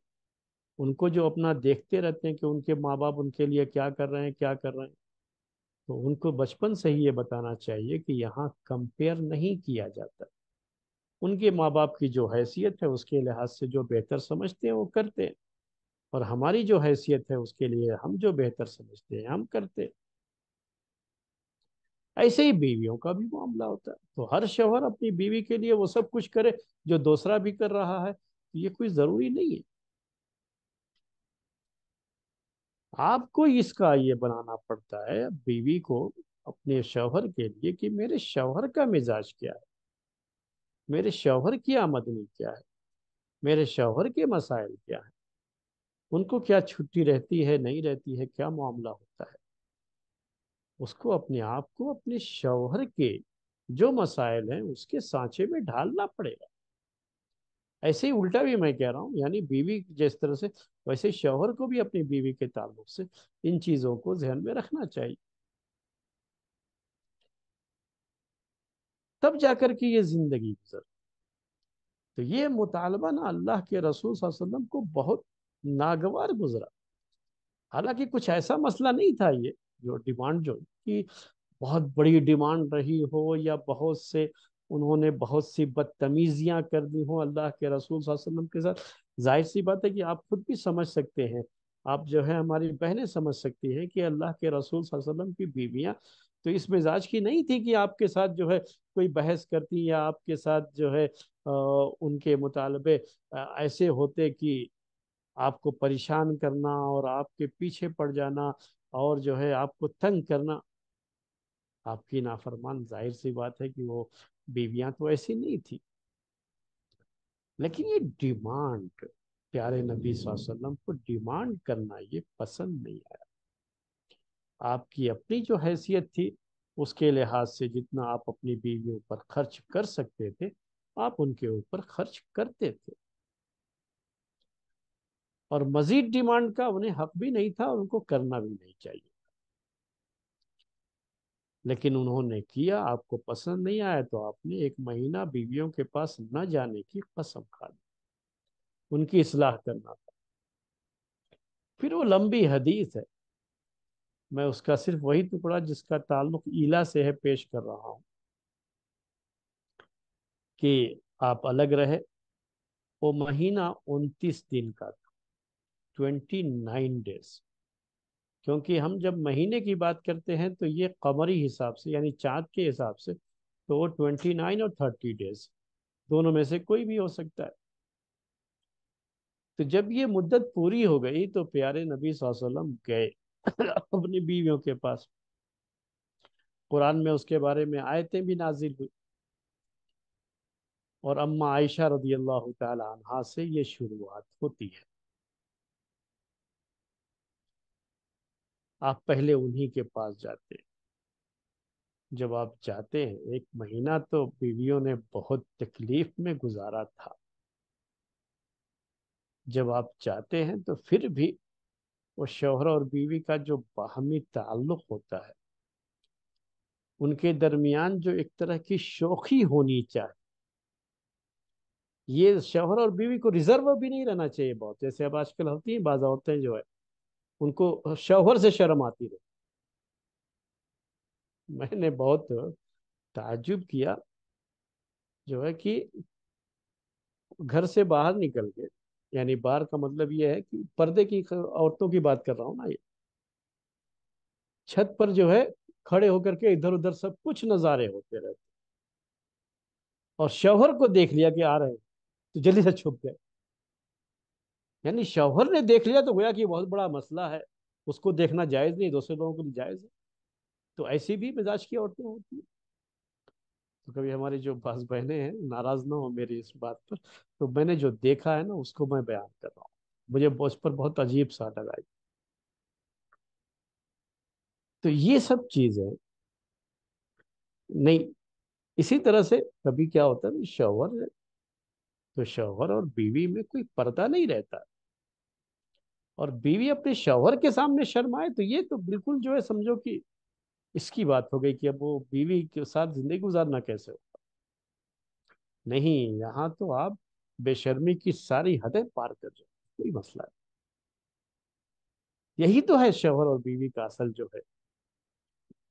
ان کو جو اپنا دیکھتے رہتے ہیں کہ ان کے ماں باپ ان کے لیے کیا کر رہے ہیں کیا کر رہے ہیں، تو ان کو بچپن سے ہی یہ بتانا چاہیے کہ یہاں کمپیئر نہیں کیا جاتا، ان کے ماں باپ کی جو حیثیت ہے اس کے لحاظ سے جو بہتر سمجھتے ہیں وہ کرتے ہیں، اور ہماری جو حیثیت ہے اس کے لیے ہم جو بہتر سمجھتے ہیں ہم کرتے ہیں۔ ایسے ہی بیویوں کا بھی معاملہ ہوتا ہے، تو ہر شوہر اپنی بیوی کے لیے وہ سب کچھ کرے جو دوسرا بھی کر رہا ہے، یہ کوئی ضروری نہیں ہے۔ آپ کو اس کا یہ بنانا پڑتا ہے بیوی کو اپنے شوہر کے لیے کہ میرے شوہر کا مزاج کیا ہے، میرے شوہر کی آمدنی کیا ہے، میرے شوہر کے مسائل کیا ہیں، ان کو کیا چھٹی رہتی ہے نہیں رہتی ہے، کیا معاملہ ہوتا ہے، اس کو اپنے آپ کو اپنے شوہر کے جو مسائل ہیں اس کے سانچے میں ڈھالنا پڑے گا۔ ایسے ہی الٹا بھی میں کہہ رہا ہوں، یعنی بیوی جس طرح سے، ویسے شوہر کو بھی اپنی بیوی کے تعلق سے ان چیزوں کو ذہن میں رکھنا چاہیے، تب جا کر کے یہ زندگی گزر۔ تو یہ مطالبہ نا اللہ کے رسول صلی اللہ علیہ وسلم کو بہت ناگوار گزرا، حالانکہ کچھ ایسا مسئلہ نہیں تھا یہ جو ڈیمانڈ جو کہ بہت بڑی ڈیمانڈ رہی ہو، یا بہت سے انہوں نے بہت سی بدتمیزیاں کر دی ہوں اللہ کے رسول صلی اللہ علیہ وسلم کے ساتھ۔ ظاہر سی بات ہے کہ آپ خود بھی سمجھ سکتے ہیں آپ جو ہے ہماری بہنیں سمجھ سکتی ہیں کہ اللہ کے رسول صلی اللہ علیہ وسلم کی بیویاں تو اس مزاج کی نہیں تھی کہ آپ کے ساتھ جو ہے کوئی بحث کرتی، یا آپ کے ساتھ جو ہے ان کے مطالبے ایسے ہوتے کہ آپ کو پریشان کرنا اور آپ کے پیچھے پڑ جانا اور جو ہے آپ کو تنگ کرنا۔ آپ کی نافرمان، ظاہر سی بات ہے کہ وہ بیویاں تو ایسی نہیں تھی، لیکن یہ ڈیمانڈ، پیارے نبی صلی اللہ علیہ وسلم کو ڈیمانڈ کرنا یہ پسند نہیں آیا۔ آپ کی اپنی جو حیثیت تھی اس کے لحاظ سے جتنا آپ اپنی بیویوں پر خرچ کر سکتے تھے آپ ان کے اوپر خرچ کرتے تھے، اور مزید ڈیمانڈ کا انہیں حق بھی نہیں تھا اور ان کو کرنا بھی نہیں چاہیے، لیکن انہوں نے کیا۔ آپ کو پسند نہیں آیا تو آپ نے 1 مہینہ بیویوں کے پاس نہ جانے کی قسم کھا لی، ان کی اصلاح کرنا تھا۔ پھر وہ لمبی حدیث ہے، میں اس کا صرف وہی ٹکڑا جس کا تعلق ایلا سے ہے پیش کر رہا ہوں کہ آپ الگ رہے۔ وہ مہینہ 29 دن کا تھا، 29 days، کیونکہ ہم جب مہینے کی بات کرتے ہیں تو یہ قمری حساب سے یعنی چاند کے حساب سے تو وہ 29 اور 30 days دونوں میں سے کوئی بھی ہو سکتا ہے۔ تو جب یہ مدت پوری ہو گئی تو پیارے نبی صلی اللہ علیہ وسلم گئے اپنی بیویوں کے پاس۔ قرآن میں اس کے بارے میں آیتیں بھی نازل ہوئی، اور اما عائشہ رضی اللہ تعالی عنہا سے یہ شروعات ہوتی ہے۔ آپ پہلے انہی کے پاس جاتے، جب آپ جاتے ہیں 1 مہینہ تو بیویوں نے بہت تکلیف میں گزارا تھا، جب آپ جاتے ہیں تو پھر بھی وہ شوہر اور بیوی کا جو باہمی تعلق ہوتا ہے، ان کے درمیان جو ایک طرح کی شوخی ہونی چاہیے، یہ شوہر اور بیوی کو ریزرو بھی نہیں رہنا چاہیے بہت، جیسے اب آج کل ہوتی ہیں بعض عورتیں جو ہے ان کو شوہر سے شرم آتی رہے۔ میں نے بہت تعجب کیا جو ہے کہ گھر سے باہر نکل کے، یعنی باہر کا مطلب یہ ہے کہ پردے کی عورتوں کی بات کر رہا ہوں نا، یہ چھت پر جو ہے کھڑے ہو کر کے ادھر ادھر سب کچھ نظارے ہوتے رہتے، اور شوہر کو دیکھ لیا کہ آ رہے ہیں تو جلدی سے چھپ گئے، یعنی شوہر نے دیکھ لیا تو گویا کہ یہ بہت بڑا مسئلہ ہے، اس کو دیکھنا جائز نہیں، دوسرے لوگوں کو بھی جائز ہے۔ تو ایسی بھی مزاج کی عورتیں ہوتی ہیں۔ تو کبھی ہماری جو بعض بہنیں ہیں ناراض نہ ہو میری اس بات پر، تو میں نے جو دیکھا ہے نا اس کو میں بیان کر رہا ہوں، مجھے اس پر بہت عجیب سا لگا۔ تو یہ سب چیزیں نہیں، اسی طرح سے کبھی کیا ہوتا ہے شوہر ہے تو شوہر اور بیوی میں کوئی پردہ نہیں رہتا، اور بیوی اپنے شوہر کے سامنے شرمائے تو یہ تو بالکل جو ہے سمجھو کہ اس کی بات ہو گئی کہ اب وہ بیوی کے ساتھ زندگی گزارنا کیسے ہو۔ نہیں، یہاں تو آپ بے شرمی کی ساری حدیں پار کر جائیں، کوئی مسئلہ نہیں۔ یہی تو ہے شوہر اور بیوی کا اصل جو ہے،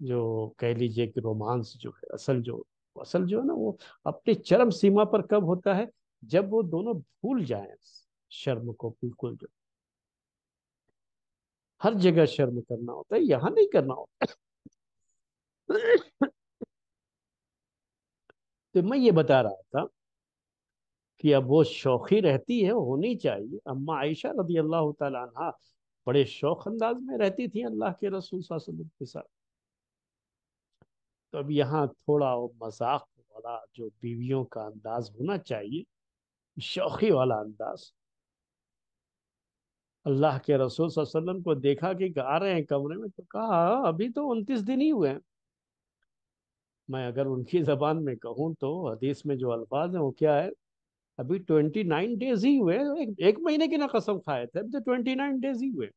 جو کہہ لیجئے کہ رومانس جو ہے، اصل جو ہے نا وہ اپنے چرم سیما پر کب ہوتا ہے؟ جب وہ دونوں بھول جائیں شرم کو، بالکل جو ہر جگہ شرم کرنا ہوتا ہے، یہاں نہیں کرنا ہوتا۔ تو میں یہ بتا رہا تھا کہ اب وہ شوخی رہتی ہے، ہونی چاہیے۔ اما عائشہ رضی اللہ تعالی عنہا بڑے شوق انداز میں رہتی تھی اللہ کے رسول صلی اللہ علیہ وسلم کے ساتھ۔ تو اب یہاں تھوڑا وہ مذاق والا جو بیویوں کا انداز ہونا چاہیے، شوخی والا انداز، اللہ کے رسول صلی اللہ علیہ وسلم کو دیکھا کہ آ رہے ہیں کمرے میں تو کہا ابھی تو 29 دن ہی ہوئے ہیں۔ میں اگر ان کی زبان میں کہوں تو حدیث میں جو الفاظ ہیں وہ کیا ہے؟ ابھی 29 days ہی ہوئے، ایک مہینے کی نہ قسم کھائے تھے، ابھی تو 29 days ہی ہوئے۔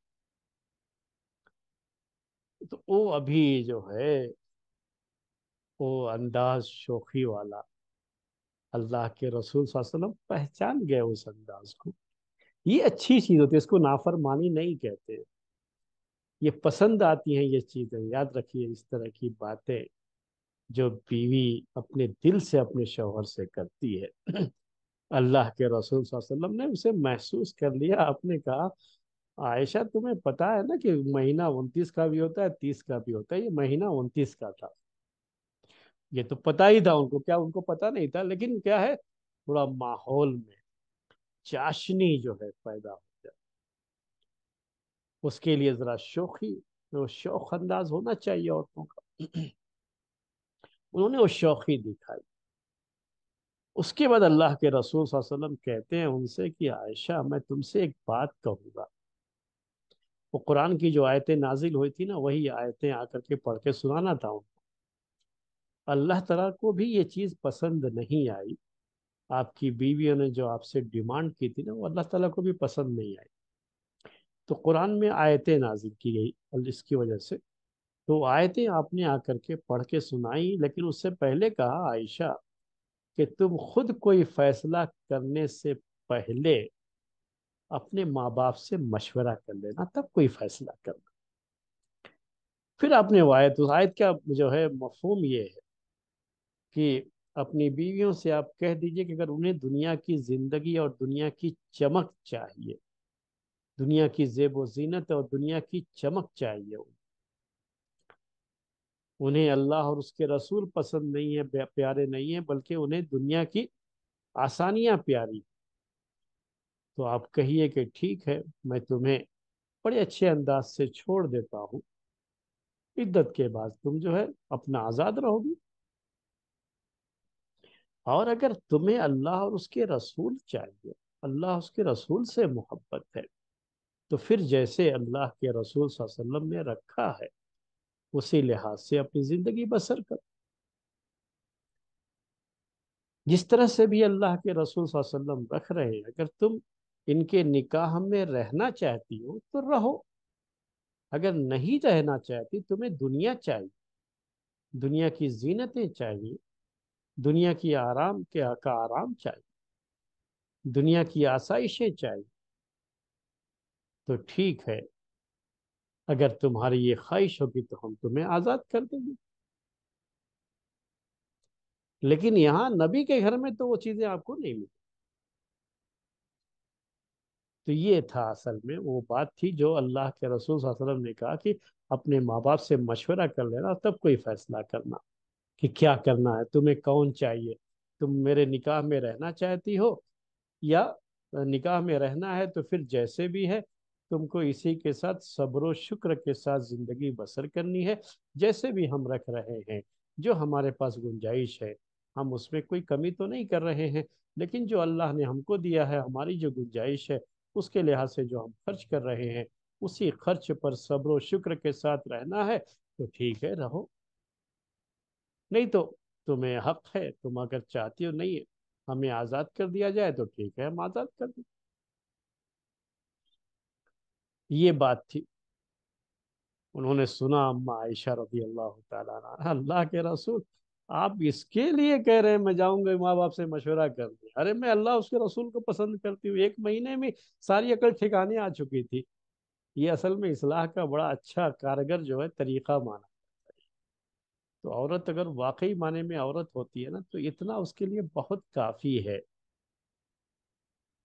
تو وہ ابھی جو ہے وہ انداز شوخی والا، اللہ کے رسول صلی اللہ علیہ وسلم پہچان گئے اس انداز کو۔ یہ اچھی چیز ہوتی ہے، اس کو نافرمانی نہیں کہتے، یہ پسند آتی ہیں یہ چیزیں۔ یاد رکھیے اس طرح کی باتیں جو بیوی اپنے دل سے اپنے شوہر سے کرتی ہے، اللہ کے رسول صلی اللہ علیہ وسلم نے اسے محسوس کر لیا، آپ نے کہا عائشہ تمہیں پتا ہے نا کہ مہینہ 29 کا بھی ہوتا ہے 30 کا بھی ہوتا ہے، یہ مہینہ 29 کا تھا۔ یہ تو پتا ہی تھا ان کو، کیا ان کو پتا نہیں تھا؟ لیکن کیا ہے، تھوڑا ماحول میں چاشنی جو ہے پیدا ہو جائے، اس کے لیے ذرا شوخی، وہ شوخ انداز ہونا چاہیے عورتوں کا۔ انہوں نے وہ شوخی دکھائی۔ اس کے بعد اللہ کے رسول صلی اللہ علیہ وسلم کہتے ہیں ان سے کہ عائشہ میں تم سے ایک بات کہوں گا۔ وہ قرآن کی جو آیتیں نازل ہوئی تھی نا، وہی آیتیں آ کر کے پڑھ کے سنانا تھا ان کو۔ اللہ تعالیٰ کو بھی یہ چیز پسند نہیں آئی، آپ کی بیویوں نے جو آپ سے ڈیمانڈ کی تھی نا، وہ اللہ تعالیٰ کو بھی پسند نہیں آئی۔ تو قرآن میں آیتیں نازل کی گئی اور اس کی وجہ سے تو آیتیں آپ نے آ کر کے پڑھ کے سنائی، لیکن اس سے پہلے کہا عائشہ کہ تم خود کوئی فیصلہ کرنے سے پہلے اپنے ماں باپ سے مشورہ کر لینا، تب کوئی فیصلہ کرنا۔ پھر آپ نے وہ آیت، اس آیت کا جو ہے مفہوم یہ ہے کہ اپنی بیویوں سے آپ کہہ دیجئے کہ اگر انہیں دنیا کی زندگی اور دنیا کی چمک چاہیے، دنیا کی زیب و زینت اور دنیا کی چمک چاہیے، انہیں اللہ اور اس کے رسول پسند نہیں ہے، پیارے نہیں ہیں، بلکہ انہیں دنیا کی آسانیاں پیاری، تو آپ کہیے کہ ٹھیک ہے، میں تمہیں بڑے اچھے انداز سے چھوڑ دیتا ہوں، عدت کے بعد تم جو ہے اپنا آزاد رہو گی۔ اور اگر تمہیں اللہ اور اس کے رسول چاہیے، اللہ اس کے رسول سے محبت ہے، تو پھر جیسے اللہ کے رسول صلی اللہ علیہ وسلم نے رکھا ہے اسی لحاظ سے اپنی زندگی بسر کر۔ جس طرح سے بھی اللہ کے رسول صلی اللہ علیہ وسلم رکھ رہے ہیں، اگر تم ان کے نکاح میں رہنا چاہتی ہو تو رہو، اگر نہیں رہنا چاہتی، تمہیں دنیا چاہیے، دنیا کی زینتیں چاہیے، دنیا کی آرام کا آرام چاہیے، دنیا کی آسائشیں چاہیے، تو ٹھیک ہے، اگر تمہاری یہ خواہش ہوگی تو ہم تمہیں آزاد کر دیں گے۔ لیکن یہاں نبی کے گھر میں تو وہ چیزیں آپ کو نہیں ملیں۔ تو یہ تھا اصل میں وہ بات تھی جو اللہ کے رسول صلی اللہ علیہ وسلم نے کہا کہ اپنے ماں باپ سے مشورہ کر لینا، تب کوئی فیصلہ کرنا کہ کیا کرنا ہے، تمہیں کون چاہیے، تم میرے نکاح میں رہنا چاہتی ہو، یا نکاح میں رہنا ہے تو پھر جیسے بھی ہے تم کو اسی کے ساتھ صبر و شکر کے ساتھ زندگی بسر کرنی ہے، جیسے بھی ہم رکھ رہے ہیں، جو ہمارے پاس گنجائش ہے، ہم اس میں کوئی کمی تو نہیں کر رہے ہیں، لیکن جو اللہ نے ہم کو دیا ہے، ہماری جو گنجائش ہے، اس کے لحاظ سے جو ہم خرچ کر رہے ہیں، اسی خرچ پر صبر و شکر کے ساتھ رہنا ہے، تو ٹھیک ہے رہو، نہیں تو تمہیں حق ہے، تم اگر چاہتی ہو نہیں ہمیں آزاد کر دیا جائے تو ٹھیک ہے، ہم آزاد کر دیں۔ یہ بات تھی۔ انہوں نے سنا اما عائشہ رضی اللہ تعالیٰ عنہ، اللہ کے رسول آپ اس کے لیے کہہ رہے ہیں میں جاؤں گا ماں باپ سے مشورہ کر دیں؟ ارے میں اللہ اس کے رسول کو پسند کرتی ہوں، ایک مہینے میں ساری عقل ٹھکانے آ چکی تھی۔ یہ اصل میں اصلاح کا بڑا اچھا کارگر جو ہے طریقہ مانا۔ تو عورت اگر واقعی معنی میں عورت ہوتی ہے نا، تو اتنا اس کے لیے بہت کافی ہے۔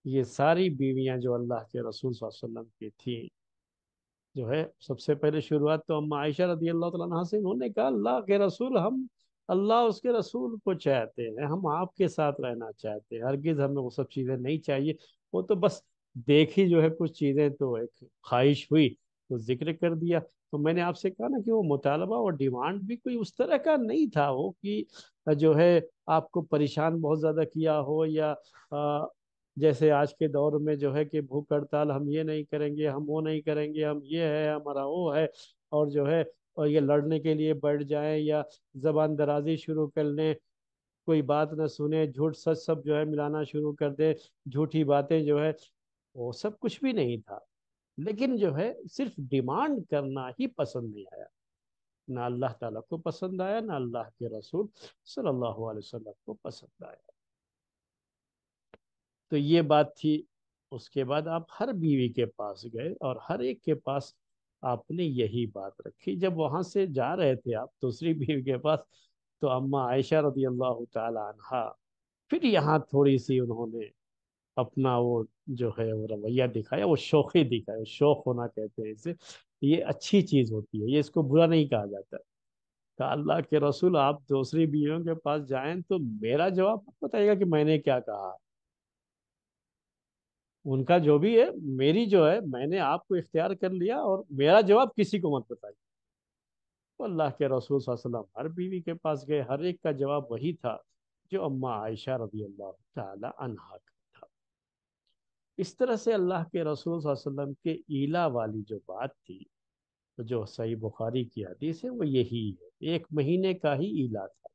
یہ ساری بیویاں جو اللہ کے رسول صلی اللہ علیہ وسلم کی تھیں، جو ہے سب سے پہلے شروعات تو اما عائشہ رضی اللہ تعالیٰ عنہا سے، انہوں نے کہا اللہ کے رسول، ہم اللہ اس کے رسول کو چاہتے ہیں، ہم آپ کے ساتھ رہنا چاہتے ہیں، ہرگز ہمیں وہ سب چیزیں نہیں چاہیے۔ وہ تو بس دیکھی جو ہے کچھ چیزیں، تو ایک خواہش ہوئی تو ذکر کر دیا۔ تو میں نے آپ سے کہا نا کہ وہ مطالبہ اور ڈیمانڈ بھی کوئی اس طرح کا نہیں تھا وہ کہ جو ہے آپ کو پریشان بہت زیادہ کیا ہو، یا جیسے آج کے دور میں جو ہے کہ بھوک ہڑتال، ہم یہ نہیں کریں گے، ہم وہ نہیں کریں گے، ہم یہ ہے، ہمارا وہ ہے، اور جو ہے اور یہ لڑنے کے لیے بیٹھ جائیں یا زبان درازی شروع کر لیں، کوئی بات نہ سنیں، جھوٹ سچ سب جو ہے ملانا شروع کر دے، جھوٹی باتیں جو ہے، وہ سب کچھ بھی نہیں تھا۔ لیکن جو ہے صرف ڈیمانڈ کرنا ہی پسند نہیں آیا، نہ اللہ تعالیٰ کو پسند آیا، نہ اللہ کے رسول صلی اللہ علیہ وسلم کو پسند آیا۔ تو یہ بات تھی۔ اس کے بعد آپ ہر بیوی کے پاس گئے اور ہر ایک کے پاس آپ نے یہی بات رکھی۔ جب وہاں سے جا رہے تھے آپ دوسری بیوی کے پاس، تو اما عائشہ رضی اللہ تعالی عنہا پھر یہاں تھوڑی سی انہوں نے اپنا وہ جو ہے وہ رویہ دکھایا، وہ شوخی دکھایا، شوخ ہونا کہتے ہیں اسے، یہ اچھی چیز ہوتی ہے، یہ اس کو برا نہیں کہا جاتا۔ کہ اللہ کے رسول آپ دوسری بیویوں کے پاس جائیں تو میرا جواب مت بتائیے گا کہ میں نے کیا کہا، ان کا جو بھی ہے، میری جو ہے میں نے آپ کو اختیار کر لیا، اور میرا جواب کسی کو مت بتائیے۔ تو اللہ کے رسول صلی اللہ علیہ وسلم ہر بیوی کے پاس گئے، ہر ایک کا جواب وہی تھا جو اما عائشہ رضی اللہ تعالی عنہا کا تھا۔ اس طرح سے اللہ کے رسول صلی اللہ علیہ وسلم کے ایلا والی جو بات تھی، جو صحیح بخاری کی حدیث ہے، وہ یہی ہے، 1 مہینے کا ہی ایلا تھا،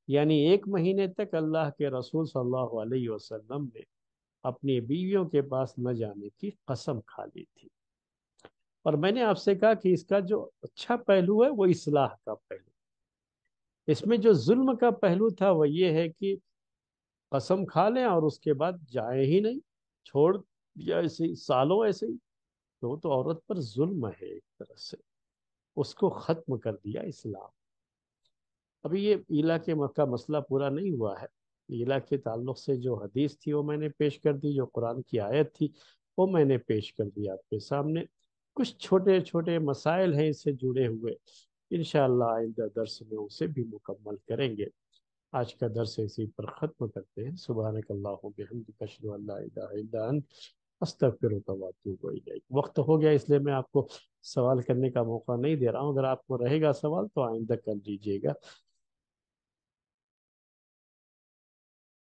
یعنی 1 مہینے تک اللہ کے رسول صلی اللہ علیہ وسلم نے اپنی بیویوں کے پاس نہ جانے کی قسم کھا لی تھی۔ اور میں نے آپ سے کہا کہ اس کا جو اچھا پہلو ہے وہ اصلاح کا پہلو، اس میں جو ظلم کا پہلو تھا وہ یہ ہے کہ قسم کھا لیں اور اس کے بعد جائیں ہی نہیں، چھوڑ دیا ایسے ہی سالوں ایسے ہی، تو وہ تو عورت پر ظلم ہے ایک طرح سے، اس کو ختم کر دیا اسلام۔ ابھی یہ ایلا کے کا مسئلہ پورا نہیں ہوا ہے، ایلا کے تعلق سے جو حدیث تھی وہ میں نے پیش کر دی، جو قرآن کی آیت تھی وہ میں نے پیش کر دی آپ کے سامنے، کچھ چھوٹے چھوٹے مسائل ہیں اس سے جڑے ہوئے، انشاءاللہ آئندہ درس میں اسے بھی مکمل کریں گے۔ آج کا درس اسی پر ختم کرتے ہیں۔ سبحانک اللہم بحمدک، اشہد ان لا الہ الا انت، استغفرک و اتوب الیک۔ وقت ہو گیا اس لیے میں آپ کو سوال کرنے کا موقع نہیں دے رہا ہوں، اگر آپ کو رہے گا سوال تو آئندہ کر لیجیے گا۔